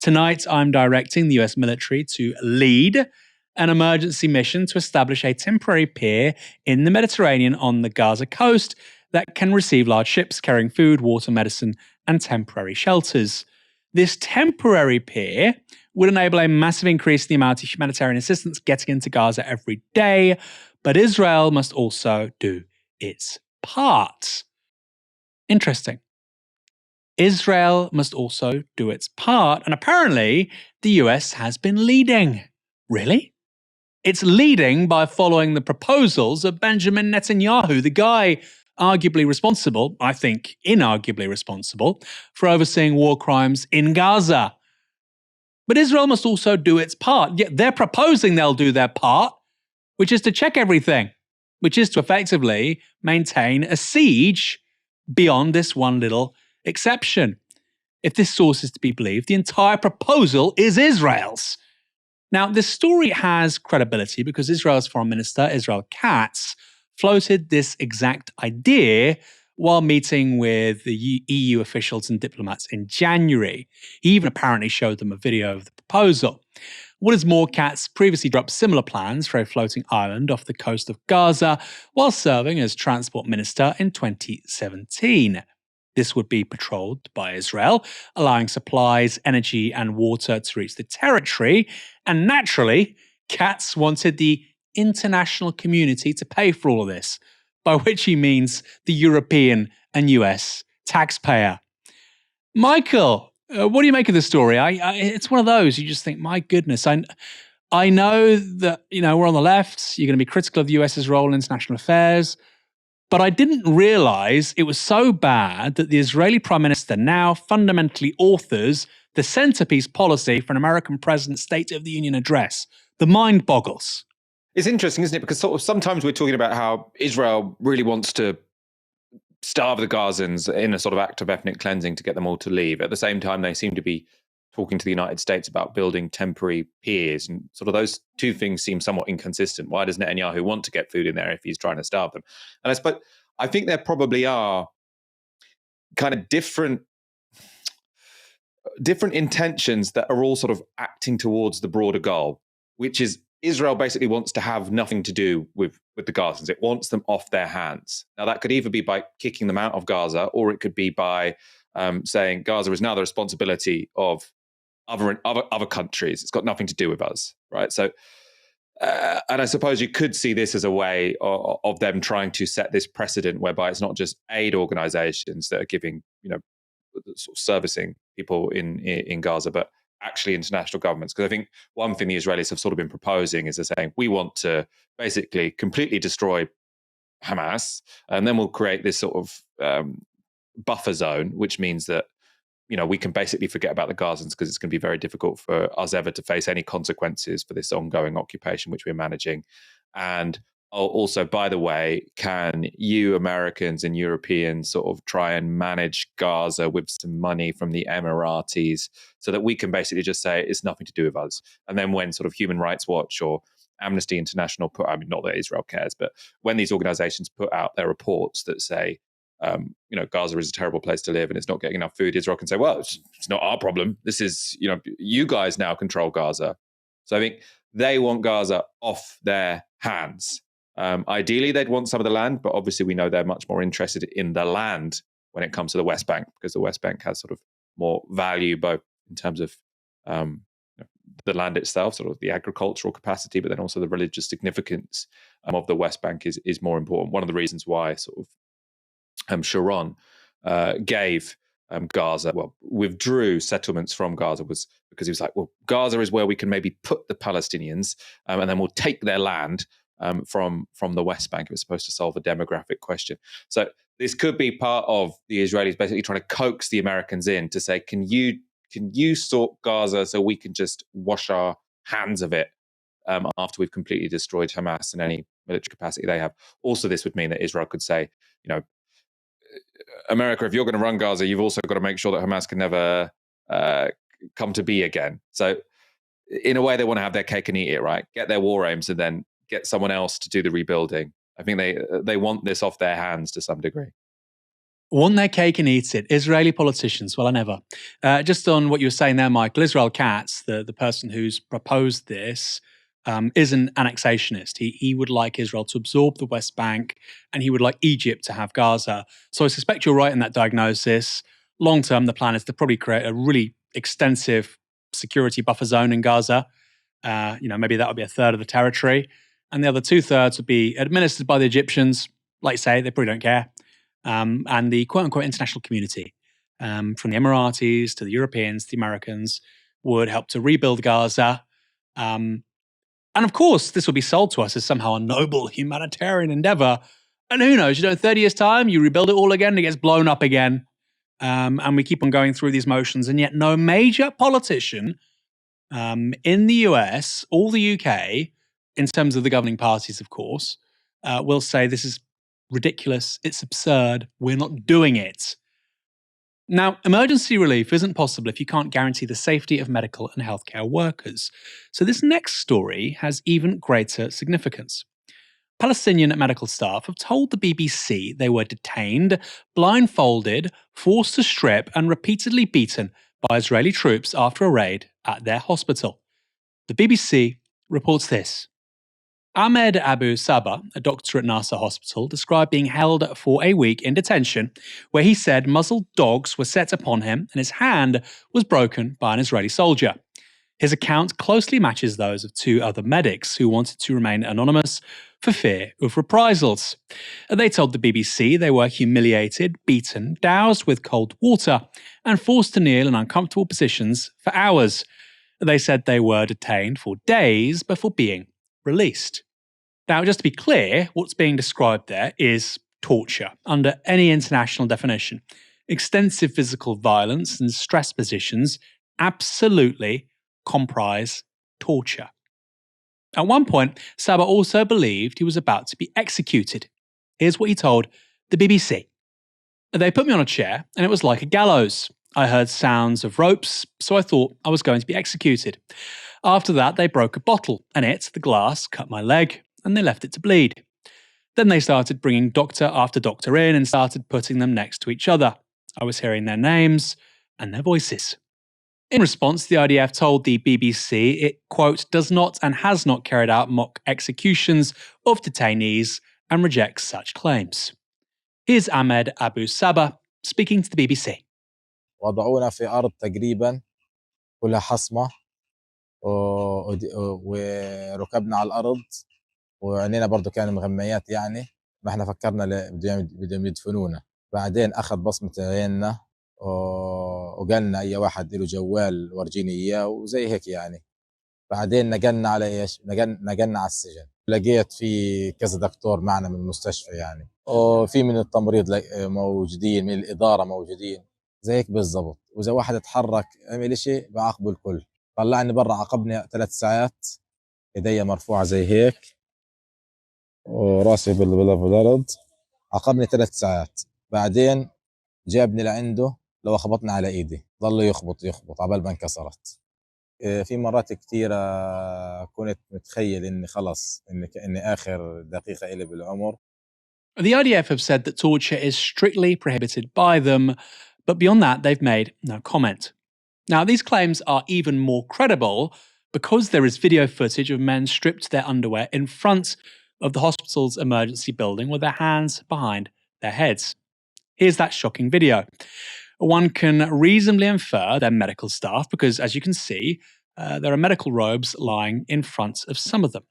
A: Tonight, I'm directing the US military to lead an emergency mission to establish a temporary pier in the Mediterranean on the Gaza coast that can receive large ships carrying food, water, medicine, and temporary shelters. This temporary pier would enable a massive increase in the amount of humanitarian assistance getting into Gaza every day, but Israel must also do its part. Interesting. Israel must also do its part, and apparently the US has been leading. Really? It's leading by following the proposals of Benjamin Netanyahu, the guy arguably responsible, I think inarguably responsible, for overseeing war crimes in Gaza. But Israel must also do its part. Yet they're proposing they'll do their part, which is to check everything, which is to effectively maintain a siege beyond this one little exception. If this source is to be believed, the entire proposal is Israel's. Now, this story has credibility because Israel's Foreign Minister, Israel Katz, floated this exact idea while meeting with the EU officials and diplomats in January. He even apparently showed them a video of the proposal. What is more, Katz previously dropped similar plans for a floating island off the coast of Gaza while serving as transport minister in 2017. This would be patrolled by Israel, allowing supplies, energy, and water to reach the territory. And naturally, Katz wanted the international community to pay for all of this, by which he means the European and US taxpayer. Michael, what do you make of this story? It's one of those, you just think, my goodness, I know that, we're on the left, you're going to be critical of the US's role in international affairs, but I didn't realize it was so bad that the Israeli Prime Minister now fundamentally authors the centerpiece policy for an American president's State of the Union address. The mind boggles.
B: It's interesting, isn't it? Because sort of sometimes we're talking about how Israel really wants to starve the Gazans in a sort of act of ethnic cleansing to get them all to leave. At the same time, they seem to be talking to the United States about building temporary piers, and sort of those two things seem somewhat inconsistent. Why does Netanyahu want to get food in there if he's trying to starve them? And I think there probably are kind of different intentions that are all sort of acting towards the broader goal, which is Israel basically wants to have nothing to do with the Gazans. It wants them off their hands. Now, that could either be by kicking them out of Gaza, or it could be by saying Gaza is now the responsibility of other countries. It's got nothing to do with us, right? So, and I suppose you could see this as a way of them trying to set this precedent whereby it's not just aid organizations that are giving, sort of servicing people in Gaza, but actually international governments. Because I think one thing the Israelis have sort of been proposing is they're saying, we want to basically completely destroy Hamas, and then we'll create this sort of buffer zone, which means that, we can basically forget about the Gazans because it's going to be very difficult for us ever to face any consequences for this ongoing occupation, which we're managing. And also, by the way, can you Americans and Europeans sort of try and manage Gaza with some money from the Emiratis so that we can basically just say it's nothing to do with us? And then when sort of Human Rights Watch or Amnesty International not that Israel cares, but when these organizations put out their reports that say, Gaza is a terrible place to live and it's not getting enough food, Israel can say, well, it's not our problem. This is, you guys now control Gaza. So I think they want Gaza off their hands. Ideally, they'd want some of the land, but obviously we know they're much more interested in the land when it comes to the West Bank, because the West Bank has sort of more value, both in terms of the land itself, sort of the agricultural capacity, but then also the religious significance of the West Bank is more important. One of the reasons why sort of Sharon gave Gaza, withdrew settlements from Gaza, was because he was like, well, Gaza is where we can maybe put the Palestinians, and then we'll take their land from the West Bank. It was supposed to solve a demographic question. So this could be part of the Israelis basically trying to coax the Americans in to say, can you sort Gaza so we can just wash our hands of it after we've completely destroyed Hamas and any military capacity they have. Also, this would mean that Israel could say, America, if you're going to run Gaza, you've also got to make sure that Hamas can never come to be again. So in a way, they want to have their cake and eat it, right? Get their war aims and then get someone else to do the rebuilding. I think they want this off their hands to some degree.
A: Want their cake and eat it. Israeli politicians, well, I never. Just on what you were saying there, Michael, Israel Katz, the person who's proposed this, is an annexationist. He would like Israel to absorb the West Bank, and he would like Egypt to have Gaza. So I suspect you're right in that diagnosis. Long term, the plan is to probably create a really extensive security buffer zone in Gaza. Maybe that would be a third of the territory. And the other 2/3 would be administered by the Egyptians. Like you say, they probably don't care. And the quote-unquote international community, from the Emiratis to the Europeans, the Americans, would help to rebuild Gaza. And of course, this will be sold to us as somehow a noble humanitarian endeavor. And who knows, in 30 years' time, you rebuild it all again, and it gets blown up again. And we keep on going through these motions. And yet no major politician in the US or the UK, in terms of the governing parties, of course, will say this is ridiculous, it's absurd, we're not doing it. Now, emergency relief isn't possible if you can't guarantee the safety of medical and healthcare workers. So this next story has even greater significance. Palestinian medical staff have told the BBC they were detained, blindfolded, forced to strip, and repeatedly beaten by Israeli troops after a raid at their hospital. The BBC reports this. Ahmed Abu Sabah, a doctor at Nasser Hospital, described being held for a week in detention, where he said muzzled dogs were set upon him and his hand was broken by an Israeli soldier. His account closely matches those of 2 other medics who wanted to remain anonymous for fear of reprisals. They told the BBC they were humiliated, beaten, doused with cold water, and forced to kneel in uncomfortable positions for hours. They said they were detained for days before being released. Now, just to be clear, what's being described there is torture under any international definition. Extensive physical violence and stress positions absolutely comprise torture. At one point, Sabah also believed he was about to be executed. Here's what he told the BBC. They put me on a chair and it was like a gallows. I heard sounds of ropes, so I thought I was going to be executed. After that, they broke a bottle and it, the glass, cut my leg and they left it to bleed. Then they started bringing doctor after doctor in and started putting them next to each other. I was hearing their names and their voices. In response, the IDF told the BBC it, quote, does not and has not carried out mock executions of detainees and rejects such claims. Here's Ahmed Abu Sabah speaking to the BBC.
J: وضعونا في أرض تقريبا كلها حصمة وركبنا على الأرض وعينينا برضو كانوا مغميات يعني ما احنا فكرنا بدهم يدفنونا بعدين أخذ بصمة عيننا وقالنا أي واحد له جوال ورجيني إياه وزي هيك يعني بعدين نقلنا على إيش نقلنا على السجن لقيت في كذا دكتور معنا من المستشفى يعني وفي من التمريض موجودين من الإدارة موجودين زي هيك بالضبط وإذا واحد اتحرك عمل شيء بعاقبه الكل طلعني برا عاقبني 3 ساعات يدي مرفوعة زي هيك وراسي بالأرض عاقبني 3 ساعات بعدين جابني لعنده لو خبطني على إيدي ظل يخبط عبال ما انكسرت في مرات كثيرة كنت متخيل إني خلص إني آخر دقيقة إلي بالعمر.
A: The IDF have said that torture is strictly prohibited by them, but beyond that, they've made no comment. Now, these claims are even more credible because there is video footage of men stripped to their underwear in front of the hospital's emergency building with their hands behind their heads. Here's that shocking video. One can reasonably infer they're medical staff because, as you can see, there are medical robes lying in front of some of them.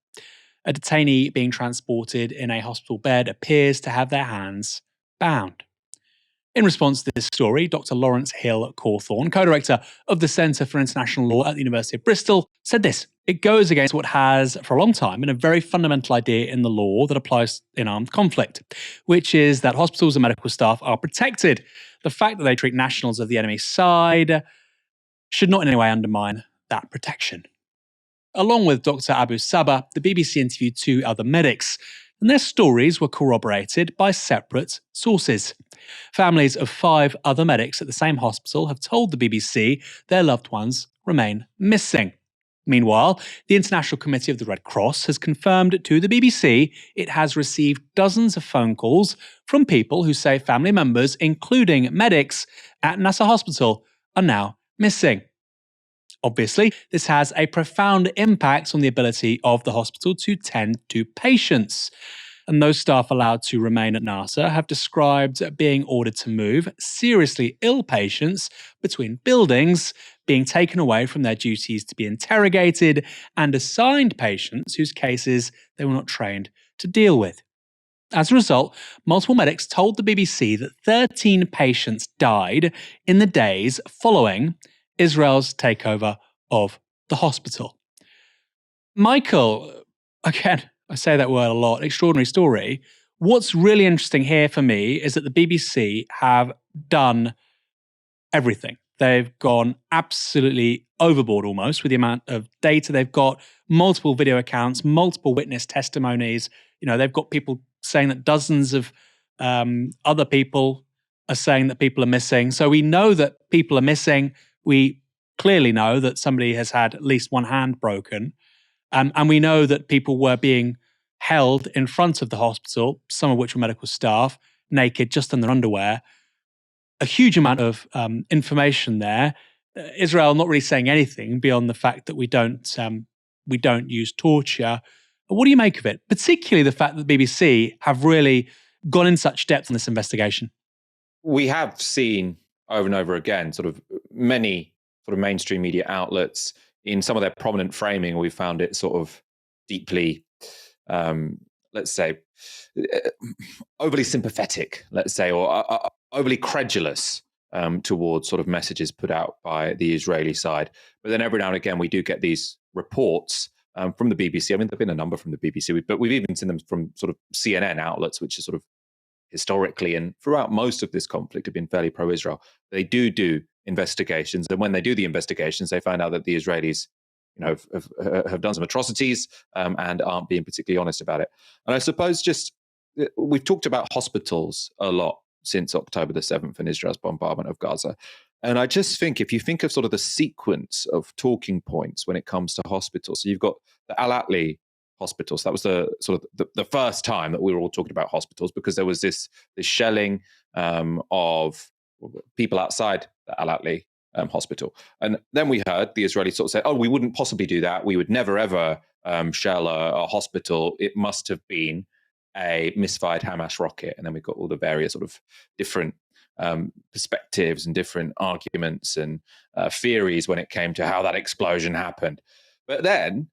A: A detainee being transported in a hospital bed appears to have their hands bound. In response to this story, Dr. Lawrence Hill Cawthorne, co-director of the Centre for International Law at the University of Bristol, said this: "It goes against what has, for a long time, been a very fundamental idea in the law that applies in armed conflict, which is that hospitals and medical staff are protected. The fact that they treat nationals of the enemy's side should not in any way undermine that protection." Along with Dr. Abu Sabah, the BBC interviewed 2 other medics, and their stories were corroborated by separate sources. Families of 5 other medics at the same hospital have told the BBC their loved ones remain missing. Meanwhile, the International Committee of the Red Cross has confirmed to the BBC it has received dozens of phone calls from people who say family members, including medics, at Nasser Hospital are now missing. Obviously, this has a profound impact on the ability of the hospital to tend to patients. And those staff allowed to remain at Nasser have described being ordered to move seriously ill patients between buildings, being taken away from their duties to be interrogated, and assigned patients whose cases they were not trained to deal with. As a result, multiple medics told the BBC that 13 patients died in the days following Israel's takeover of the hospital. Michael, again, I say that word a lot, extraordinary story. What's really interesting here for me is that the BBC have done everything. They've gone absolutely overboard almost with the amount of data they've got, multiple video accounts, multiple witness testimonies. They've got people saying that dozens of other people are saying that people are missing. So we know that people are missing. We clearly know that somebody has had at least one hand broken. And we know that people were being held in front of the hospital, some of which were medical staff, naked, just in their underwear. A huge amount of information there. Israel not really saying anything beyond the fact that we don't use torture. What do you make of it? Particularly the fact that the BBC have really gone in such depth on this investigation.
B: We have seen over and over again sort of many sort of mainstream media outlets in some of their prominent framing. We found it sort of deeply, let's say, overly sympathetic, let's say, or overly credulous towards sort of messages put out by the Israeli side. But then every now and again, we do get these reports from the BBC. I mean, there have been a number from the BBC, but we've even seen them from sort of CNN outlets, which is sort of historically and throughout most of this conflict have been fairly pro-Israel. They do investigations, and when they do the investigations, they find out that the Israelis, have done some atrocities and aren't being particularly honest about it. And I suppose we've talked about hospitals a lot since October the 7th and Israel's bombardment of Gaza. And I just think if you think of sort of the sequence of talking points when it comes to hospitals, so you've got the Al-Atli hospitals. That was the first time that we were all talking about hospitals, because there was this shelling of people outside the Al-Atli hospital. And then we heard the Israelis sort of say, oh, we wouldn't possibly do that. We would never, ever shell a hospital. It must have been a misfired Hamas rocket. And then we've got all the various sort of different perspectives and different arguments and theories when it came to how that explosion happened. But then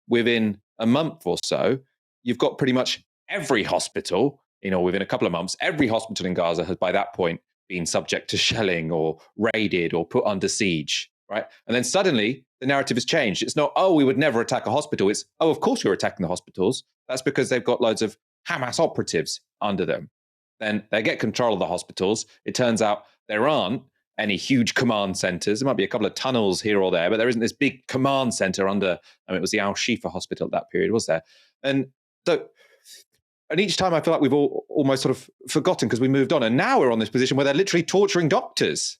B: within a month or so, you've got pretty much every hospital, within a couple of months, every hospital in Gaza has by that point been subject to shelling or raided or put under siege, right? And then suddenly the narrative has changed. It's not, oh, we would never attack a hospital. It's, oh, of course we're attacking the hospitals. That's because they've got loads of Hamas operatives under them. Then they get control of the hospitals. It turns out there aren't any huge command centers. There might be a couple of tunnels here or there, but there isn't this big command center under, it was the Al-Shifa hospital at that period, was there? And each time I feel like we've all almost sort of forgotten because we moved on. And now we're on this position where they're literally torturing doctors.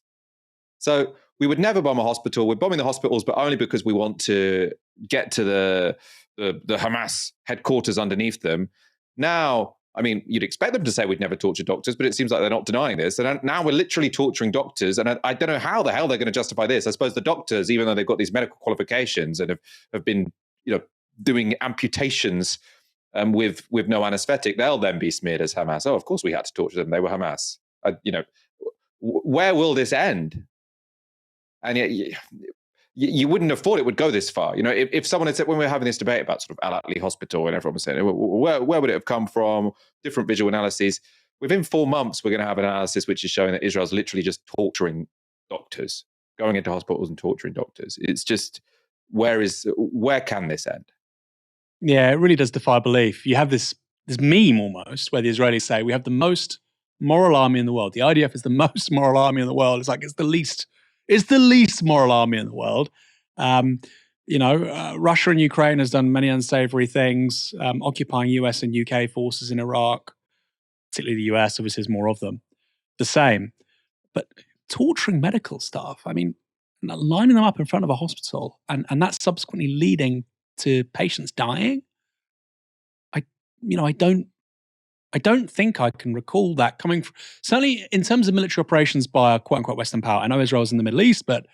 B: So we would never bomb a hospital. We're bombing the hospitals, but only because we want to get to the Hamas headquarters underneath them. Now, you'd expect them to say we'd never torture doctors, but it seems like they're not denying this. And now we're literally torturing doctors. And I don't know how the hell they're going to justify this. I suppose the doctors, even though they've got these medical qualifications and have been, doing amputations with no anesthetic, they'll then be smeared as Hamas. Oh, of course we had to torture them. They were Hamas. Where will this end? And yet, you wouldn't have thought it would go this far. You know, if someone had said, when we were having this debate about sort of Al-Atli Hospital and everyone was saying, where would it have come from? Different visual analyses. Within 4 months, we're going to have an analysis which is showing that Israel's literally just torturing doctors, going into hospitals and torturing doctors. It's just, where can this end?
A: Yeah, it really does defy belief. You have this meme almost where the Israelis say, we have the most moral army in the world. The IDF is the most moral army in the world. It's like it's the least moral army in the world. Russia and Ukraine has done many unsavory things, occupying US and UK forces in Iraq, particularly the US, obviously there's more of them, the same. But torturing medical staff, I mean, lining them up in front of a hospital and that's subsequently leading to patients dying. I don't think I can recall that coming from, certainly in terms of military operations by a quote-unquote Western power. I know Israel's in the Middle East, but,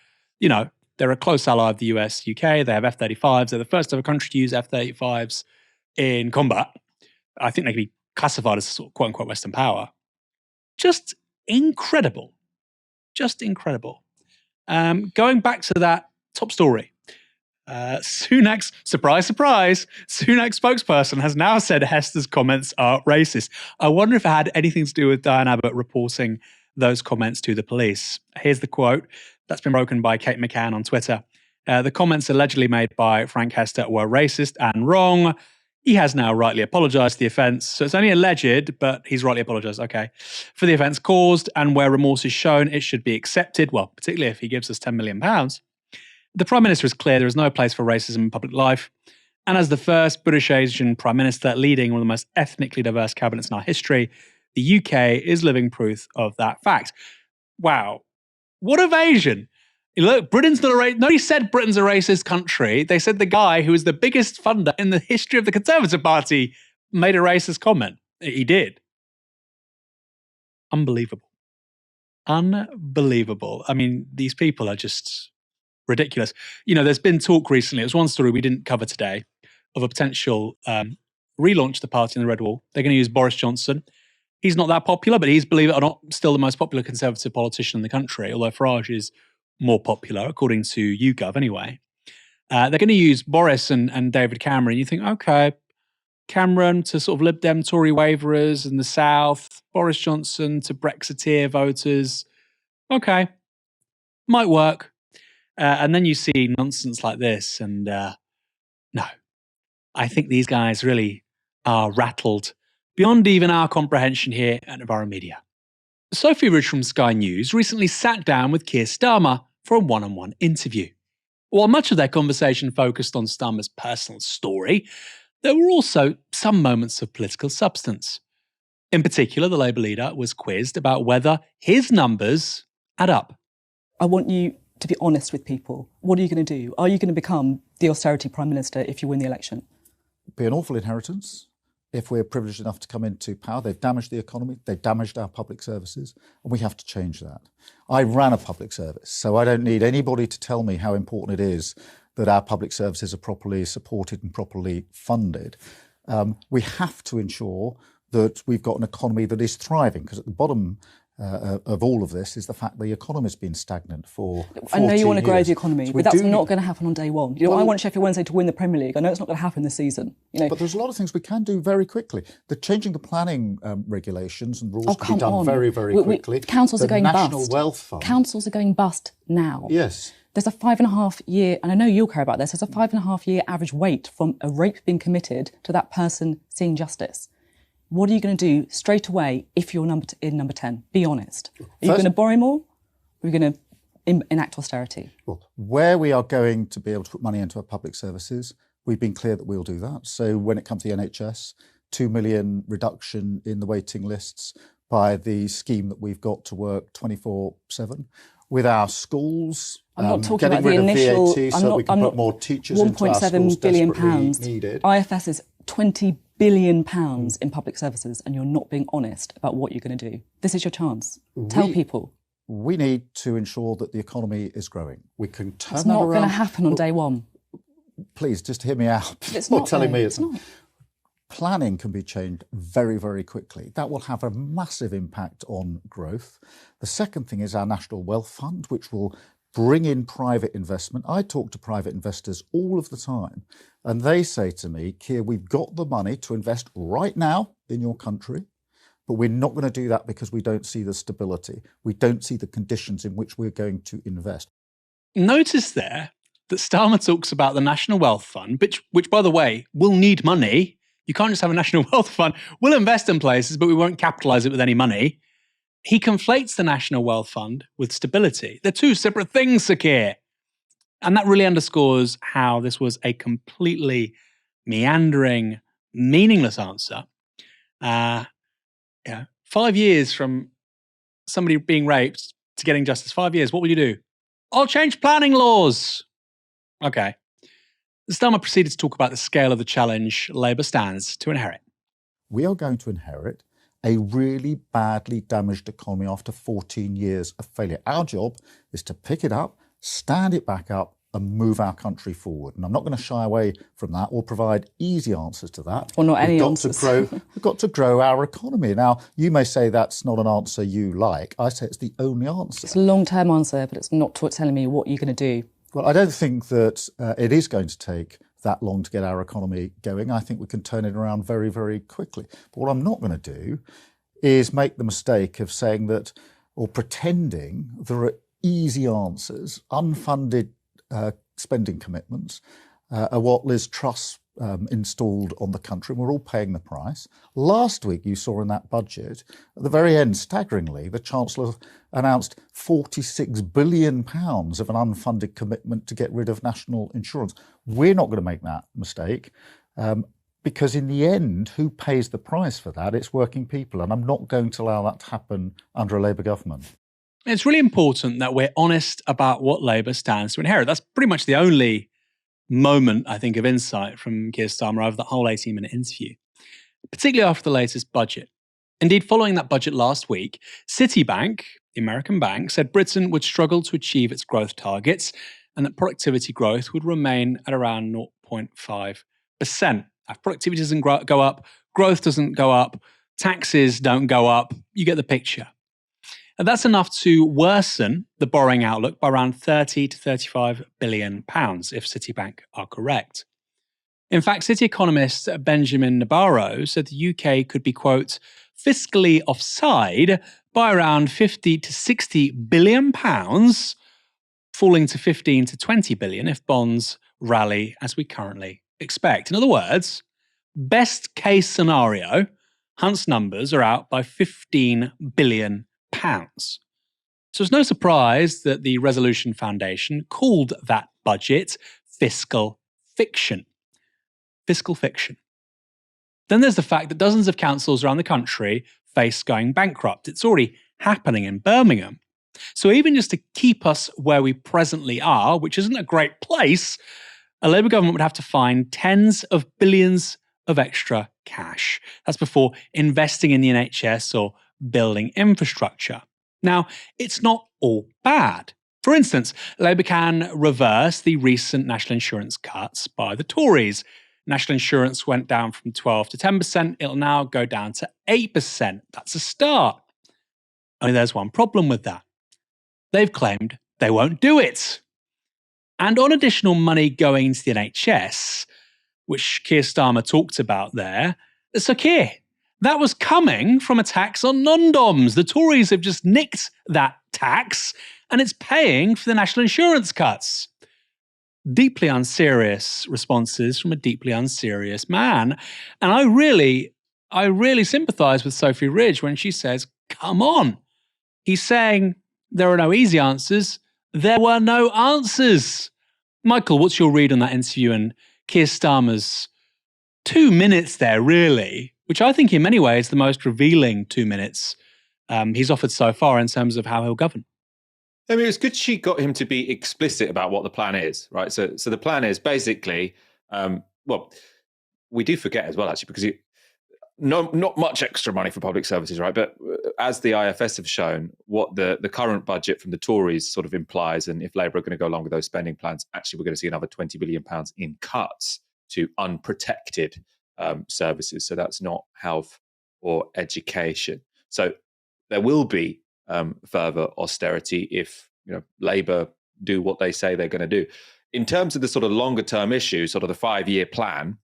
A: they're a close ally of the US, UK. They have F-35s. They're the first ever country to use F-35s in combat. I think they can be classified as sort of quote-unquote Western power. Just incredible. Just incredible. Going back to that top story, Sunak's, surprise, surprise, Sunak's spokesperson has now said Hester's comments are racist. I wonder if it had anything to do with Diane Abbott reporting those comments to the police. Here's the quote that's been broken by Kate McCann on Twitter. The comments allegedly made by Frank Hester were racist and wrong. He has now rightly apologized for the offense. So it's only alleged, but he's rightly apologized, okay, for the offense caused, and where remorse is shown, it should be accepted, well, particularly if he gives us £10 million. The Prime Minister is clear there is no place for racism in public life. And as the first British Asian Prime Minister leading one of the most ethnically diverse cabinets in our history, the UK is living proof of that fact. Wow. What evasion. Look, Britain's not a racist. Nobody said Britain's a racist country. They said the guy who is the biggest funder in the history of the Conservative Party made a racist comment. He did. Unbelievable. Unbelievable. I mean, these people are just ridiculous. There's been talk recently, it was one story we didn't cover today, of a potential relaunch of the party in the Red Wall. They're going to use Boris Johnson. He's not that popular, but he's, believe it or not, still the most popular Conservative politician in the country, although Farage is more popular, according to YouGov anyway. They're going to use Boris and David Cameron. You think, okay, Cameron to sort of Lib Dem Tory waverers in the South, Boris Johnson to Brexiteer voters. Okay, might work. And then you see nonsense like this, and no, I think these guys really are rattled beyond even our comprehension here at Novara Media. Sophie Ridge from Sky News recently sat down with Keir Starmer for a one-on-one interview. While much of their conversation focused on Starmer's personal story, there were also some moments of political substance. In particular, the Labour leader was quizzed about whether his numbers add up.
K: I want you to be honest with people. What are you going to do? Are you going to become the austerity Prime Minister if you win the election?
G: Be an awful inheritance if we're privileged enough to come into power. They've damaged the economy, they've damaged our public services, and we have to change that. I ran a public service, so I don't need anybody to tell me how important it is that our public services are properly supported and properly funded. We have to ensure that we've got an economy that is thriving, because at the bottom of all of this is the fact the economy's been stagnant for 14 years.
K: I know you want to grow the economy, so but that's not going to happen on day one. I want Sheffield Wednesday to win the Premier League. I know it's not going to happen this season.
G: But there's a lot of things we can do very quickly. The changing the planning regulations and rules can be done very, very quickly.
K: Councils are going bust.
G: National Wealth Fund.
K: Councils are going bust now.
G: Yes.
K: There's a 5.5 year, and I know you'll care about this, there's a 5.5 year average wait from a rape being committed to that person seeing justice. What are you going to do straight away if you're in number 10? Be honest. Are you going to borrow more? Or are you going to enact austerity?
G: Well, where we are going to be able to put money into our public services, we've been clear that we'll do that. So when it comes to the NHS, 2 million reduction in the waiting lists by the scheme that we've got to work 24/7. With our schools,
K: I'm not talking
G: getting
K: about the
G: rid
K: initial,
G: of VAT so we can put more teachers into our schools,
K: £1.7 billion.
G: Needed.
K: IFS is £20 billion in public services, and you're not being honest about what you're going to do. This is your chance. Tell people.
G: We need to ensure that the economy is growing. We can turn
K: It's
G: that
K: not
G: around.
K: going to happen on day one.
G: Please, just hear me out.
K: It's not
G: telling me
K: it's not.
G: Planning can be changed very, very quickly. That will have a massive impact on growth. The second thing is our National Wealth Fund, which will bring in private investment. I talk to private investors all of the time, and they say to me, Keir, we've got the money to invest right now in your country, but we're not going to do that because we don't see the stability. We don't see the conditions in which we're going to invest.
A: Notice there that Starmer talks about the National Wealth Fund, which, by the way, will need money. You can't just have a National Wealth Fund. We'll invest in places, but we won't capitalise it with any money. He conflates the National Wealth Fund with stability. They're two separate things, Sir Keir. And that really underscores how this was a completely meandering, meaningless answer. 5 years from somebody being raped to getting justice, 5 years, what will you do? I'll change planning laws. Okay. Starmer proceeded to talk about the scale of the challenge Labour stands to inherit.
G: We are going to inherit a really badly damaged economy after 14 years of failure. Our job is to pick it up, stand it back up, and move our country forward. And I'm not going to shy away from that or provide easy answers to that.
K: Well, not any answers.
G: We've got to grow our economy. Now, you may say that's not an answer you like. I say it's the only answer.
K: It's a long-term answer, but it's not telling me what you're going to do.
G: Well, I don't think that it is going to take that long to get our economy going. I think we can turn it around very, very quickly. But what I'm not going to do is make the mistake of saying that, or pretending there are easy answers, unfunded spending commitments are what Liz Truss installed on the country. We're all paying the price. Last week, you saw in that budget, at the very end, staggeringly, the Chancellor announced £46 billion of an unfunded commitment to get rid of national insurance. We're not going to make that mistake because in the end, who pays the price for that? It's working people. And I'm not going to allow that to happen under a Labour government.
A: It's really important that we're honest about what Labour stands to inherit. That's pretty much the only moment, I think, of insight from Keir Starmer over the whole 18-minute interview, particularly after the latest budget. Indeed, following that budget last week, Citibank, the American bank, said Britain would struggle to achieve its growth targets and that productivity growth would remain at around 0.5%. If productivity doesn't go up, growth doesn't go up, taxes don't go up, you get the picture. And that's enough to worsen the borrowing outlook by around 30 to 35 billion pounds, if Citibank are correct. In fact, City economist Benjamin Novara said the UK could be, quote, fiscally offside by around 50 to 60 billion pounds, falling to 15 to 20 billion if bonds rally as we currently expect. In other words, best case scenario, Hunt's numbers are out by 15 billion pounds. So it's no surprise that the Resolution Foundation called that budget fiscal fiction. Fiscal fiction. Then there's the fact that dozens of councils around the country face going bankrupt. It's already happening in Birmingham. So even just to keep us where we presently are, which isn't a great place, a Labour government would have to find tens of billions of extra cash. That's before investing in the NHS or building infrastructure. Now, it's not all bad. For instance, Labour can reverse the recent national insurance cuts by the Tories. National insurance went down from 12 to 10%. It'll now go down to 8%. That's a start. Only there's one problem with that. They've claimed they won't do it. And on additional money going into the NHS, which Keir Starmer talked about there, so Keir, that was coming from a tax on non-doms. The Tories have just nicked that tax and it's paying for the national insurance cuts. Deeply unserious responses from a deeply unserious man. And I really sympathise with Sophie Ridge when she says, come on. He's saying there are no easy answers. There were no answers. Michael, what's your read on that interview and Keir Starmer's 2 minutes there, really, which I think in many ways the most revealing 2 minutes he's offered so far in terms of how he'll govern?
B: I mean, it was good she got him to be explicit about what the plan is, right? So the plan is basically, well, we do forget as well, actually, because not much extra money for public services, right? But as the IFS have shown, what the current budget from the Tories sort of implies, and if Labour are going to go along with those spending plans, actually we're going to see another £20 billion in cuts to unprotected services. So that's not health or education. So there will be further austerity if Labour do what they say they're going to do. In terms of the sort of longer term issue, sort of the 5-year plan,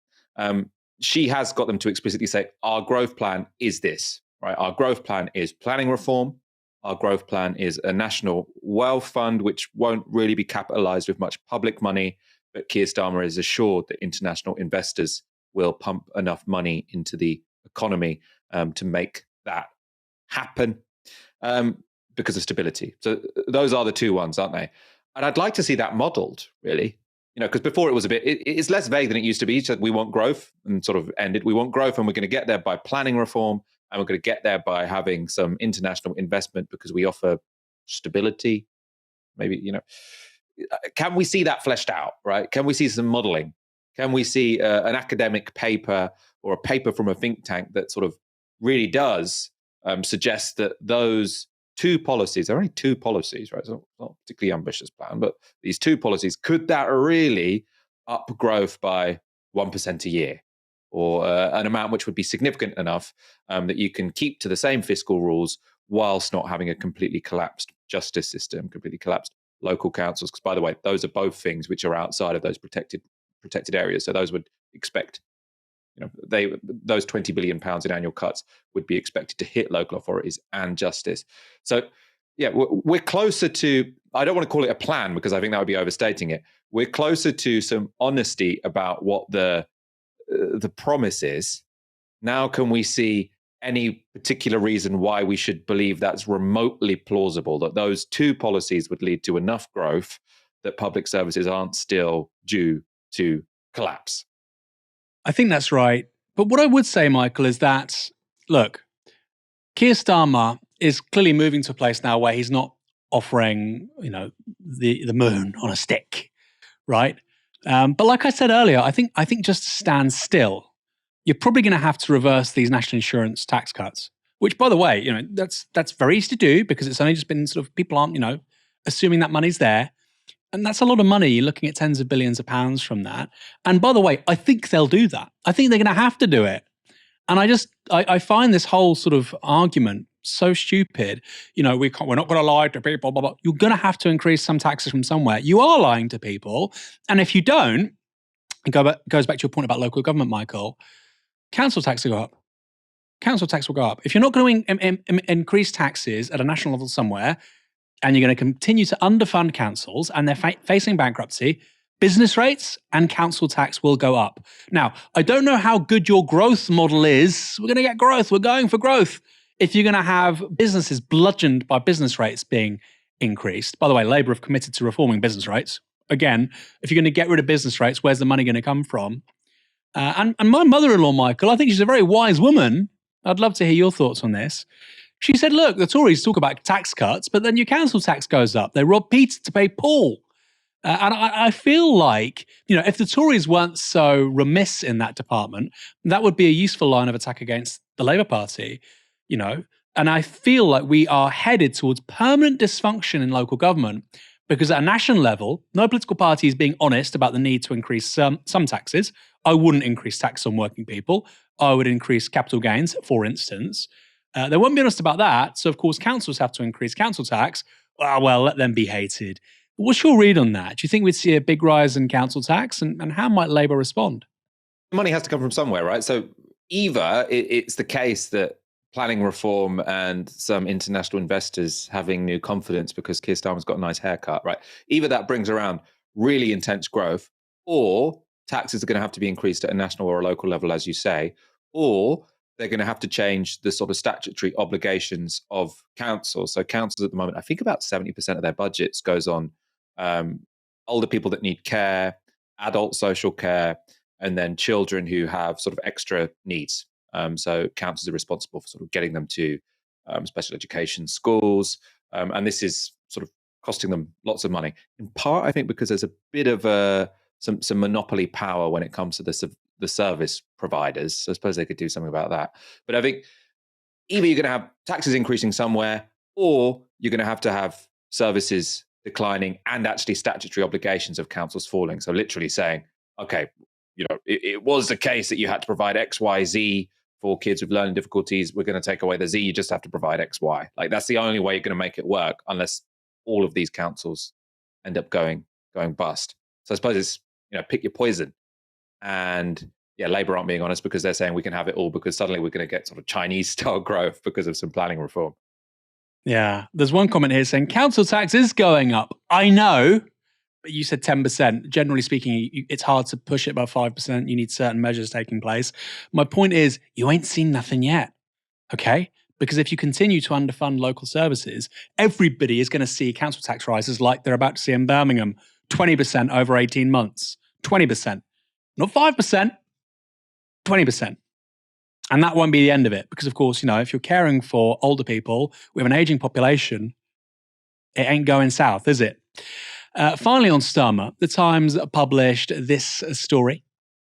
B: she has got them to explicitly say, our growth plan is this, right? Our growth plan is planning reform. Our growth plan is a national wealth fund, which won't really be capitalized with much public money. But Keir Starmer is assured that international investors will pump enough money into the economy to make that happen because of stability. So those are the two ones, aren't they? And I'd like to see that modeled, really. Because before it was a bit, it's less vague than it used to be. He said, we want growth, and sort of ended. We want growth, and we're going to get there by planning reform, and we're going to get there by having some international investment because we offer stability. Maybe, can we see that fleshed out, right? Can we see some modeling? Can we see an academic paper or a paper from a think tank that sort of really does suggest that those two policies, there are only two policies, right? So not a particularly ambitious plan, but these two policies, could that really up growth by 1% a year, or an amount which would be significant enough that you can keep to the same fiscal rules whilst not having a completely collapsed justice system, completely collapsed local councils? Because, by the way, those are both things which are outside of those protected areas. So those would expect, those £20 billion in annual cuts would be expected to hit local authorities and justice. So, yeah, we're closer to, I don't want to call it a plan because I think that would be overstating it. We're closer to some honesty about what the promise is. Now, can we see any particular reason why we should believe that's remotely plausible, that those two policies would lead to enough growth that public services aren't still due to collapse?
A: I think that's right. But what I would say, Michael, is that, look, Keir Starmer is clearly moving to a place now where he's not offering, the moon on a stick, right? But like I said earlier, I think just to stand still, you're probably going to have to reverse these national insurance tax cuts, which, by the way, that's very easy to do because it's only just been sort of, people aren't, assuming that money's there. And that's a lot of money. You're looking at tens of billions of pounds from that. And by the way, I think they'll do that. I think they're going to have to do it. And I find this whole sort of argument so stupid. We're not going to lie to people, blah, blah. You're going to have to increase some taxes from somewhere. You are lying to people. And if you don't, it goes back to your point about local government, Michael, council tax will go up. Council tax will go up. If you're not going to increase taxes at a national level somewhere, and you're going to continue to underfund councils and they're facing bankruptcy, business rates and council tax will go up. Now, I don't know how good your growth model is. We're going to get growth. We're going for growth. If you're going to have businesses bludgeoned by business rates being increased. By the way, Labour have committed to reforming business rates. Again, if you're going to get rid of business rates, where's the money going to come from? And my mother-in-law, Michael, I think she's a very wise woman. I'd love to hear your thoughts on this. She said, look, the Tories talk about tax cuts, but then your council tax goes up. They rob Peter to pay Paul. And I feel like, if the Tories weren't so remiss in that department, that would be a useful line of attack against the Labour Party, And I feel like we are headed towards permanent dysfunction in local government because at a national level, no political party is being honest about the need to increase some taxes. I wouldn't increase tax on working people. I would increase capital gains, for instance. They won't be honest about that. So, of course, councils have to increase council tax. Well, let them be hated. What's your read on that? Do you think we'd see a big rise in council tax? And how might Labour respond?
B: Money has to come from somewhere, right? So either it's the case that planning reform and some international investors having new confidence because Keir Starmer's got a nice haircut, right? Either that brings around really intense growth, or taxes are going to have to be increased at a national or a local level, as you say, or they're going to have to change the sort of statutory obligations of councils. So councils at the moment, I think about 70% of their budgets goes on older people that need care, adult social care, and then children who have sort of extra needs. So councils are responsible for sort of getting them to special education schools. And this is sort of costing them lots of money. In part, I think, because there's a bit of some monopoly power when it comes to the service providers. So I suppose they could do something about that. But I think either you're going to have taxes increasing somewhere, or you're going to have services declining and actually statutory obligations of councils falling. So literally saying, okay, it was the case that you had to provide X, Y, Z for kids with learning difficulties. We're going to take away the Z. You just have to provide X, Y. Like, that's the only way you're going to make it work, unless all of these councils end up going bust. So I suppose it's, pick your poison. And yeah, Labour aren't being honest because they're saying we can have it all because suddenly we're going to get sort of Chinese-style growth because of some planning reform.
A: Yeah, there's one comment here saying council tax is going up. I know, but you said 10%. Generally speaking, it's hard to push it above 5%. You need certain measures taking place. My point is, you ain't seen nothing yet, okay? Because if you continue to underfund local services, everybody is going to see council tax rises like they're about to see in Birmingham, 20% over 18 months. 20%. Not 5%, 20%. And that won't be the end of it. Because, of course, if you're caring for older people with an aging population, it ain't going south, is it? Finally, on Starmer, the Times published this story.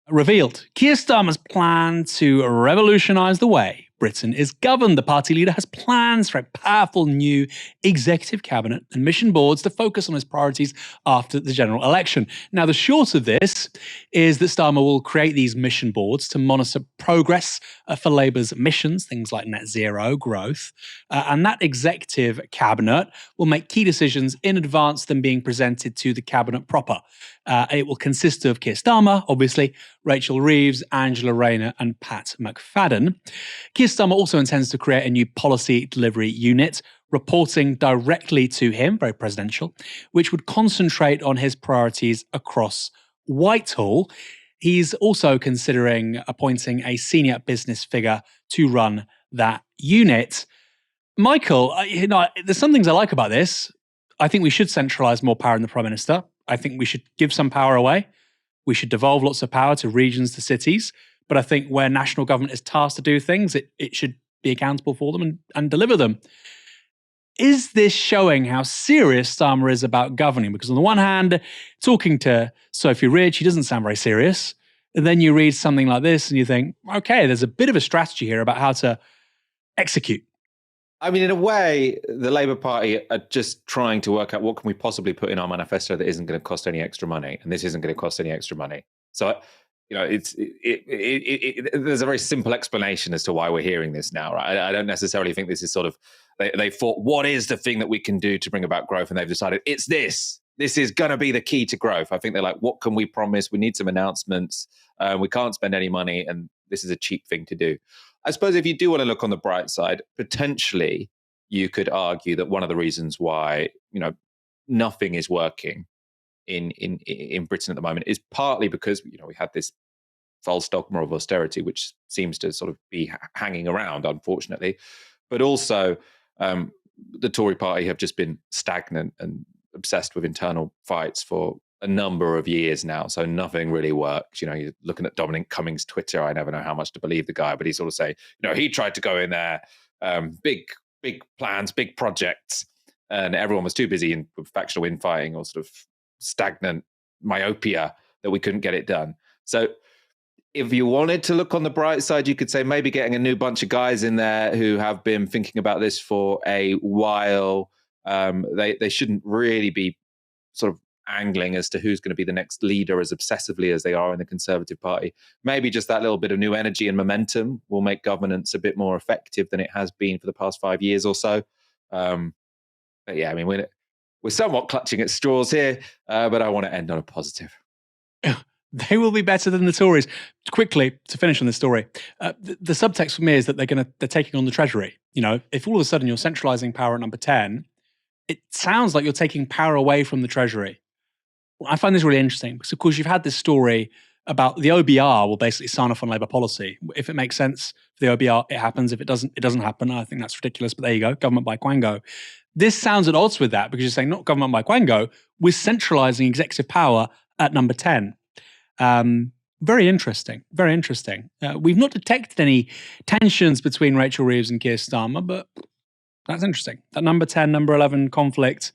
A: Revealed Keir Starmer's plan to revolutionise the way Britain is governed. The party leader has plans for a powerful new executive cabinet and mission boards to focus on his priorities after the general election. Now, the short of this is that Starmer will create these mission boards to monitor progress for Labour's missions, things like net zero growth. And that executive cabinet will make key decisions in advance of them being presented to the cabinet proper. It will consist of Keir Starmer, obviously, Rachel Reeves, Angela Rayner, and Pat McFadden. Keir Starmer also intends to create a new policy delivery unit reporting directly to him, very presidential, which would concentrate on his priorities across Whitehall. He's also considering appointing a senior business figure to run that unit. Michael, there's some things I like about this. I think we should centralise more power in the Prime Minister. I think we should give some power away. We should devolve lots of power to regions, to cities. But I think where national government is tasked to do things, it should be accountable for them and deliver them. Is this showing how serious Starmer is about governing? Because on the one hand, talking to Sophie, she doesn't sound very serious. And then you read something like this and you think, okay, there's a bit of a strategy here about how to execute.
B: I mean, in a way, the Labour Party are just trying to work out what can we possibly put in our manifesto that isn't going to cost any extra money, and this isn't going to cost any extra money. So, there's a very simple explanation as to why we're hearing this now, right? I don't necessarily think this is sort of they thought, what is the thing that we can do to bring about growth, and they've decided it's this. This is going to be the key to growth. I think they're like, what can we promise? We need some announcements. We can't spend any money, and this is a cheap thing to do. I suppose if you do want to look on the bright side, potentially you could argue that one of the reasons why nothing is working in Britain at the moment is partly because we had this false dogma of austerity, which seems to sort of be hanging around, unfortunately. But also, the Tory party have just been stagnant and obsessed with internal fights for a number of years now, so nothing really works. You're looking at Dominic Cummings' Twitter. I never know how much to believe the guy, but he sort of say, he tried to go in there, big plans, big projects, and everyone was too busy with factional infighting or sort of stagnant myopia that we couldn't get it done. So if you wanted to look on the bright side, you could say maybe getting a new bunch of guys in there who have been thinking about this for a while. They shouldn't really be sort of angling as to who's going to be the next leader as obsessively as they are in the Conservative Party. Maybe just that little bit of new energy and momentum will make governance a bit more effective than it has been for the past 5 years or so. But yeah, I mean, we're somewhat clutching at straws here, but I want to end on a positive.
A: They will be better than the Tories. Quickly, to finish on this story, the subtext for me is that they're taking on the Treasury. If all of a sudden you're centralising power at number 10, it sounds like you're taking power away from the Treasury. I find this really interesting because, of course, you've had this story about the OBR will basically sign off on Labour policy. If it makes sense for the OBR, it happens. If it doesn't, it doesn't happen. I think that's ridiculous, but there you go, government by Quango. This sounds at odds with that because you're saying not government by Quango, we're centralising executive power at number 10. Very interesting, very interesting. We've not detected any tensions between Rachel Reeves and Keir Starmer, but that's interesting. That number 10, number 11 conflict,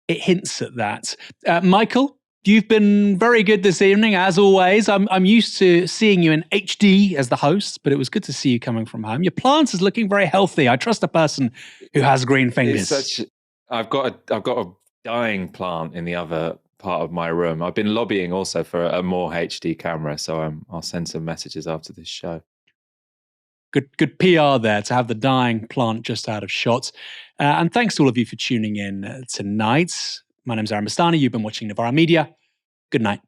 A: it hints at that. Michael, you've been very good this evening, as always. I'm used to seeing you in HD as the host, but it was good to see you coming from home. Your plant is looking very healthy. I trust a person who has green fingers.
B: I've got a dying plant in the other part of my room. I've been lobbying also for a more HD camera, so I'll send some messages after this show.
A: Good PR there to have the dying plant just out of shot. And thanks to all of you for tuning in tonight. My name's Aaron Bastani. You've been watching Novara Media. Good night.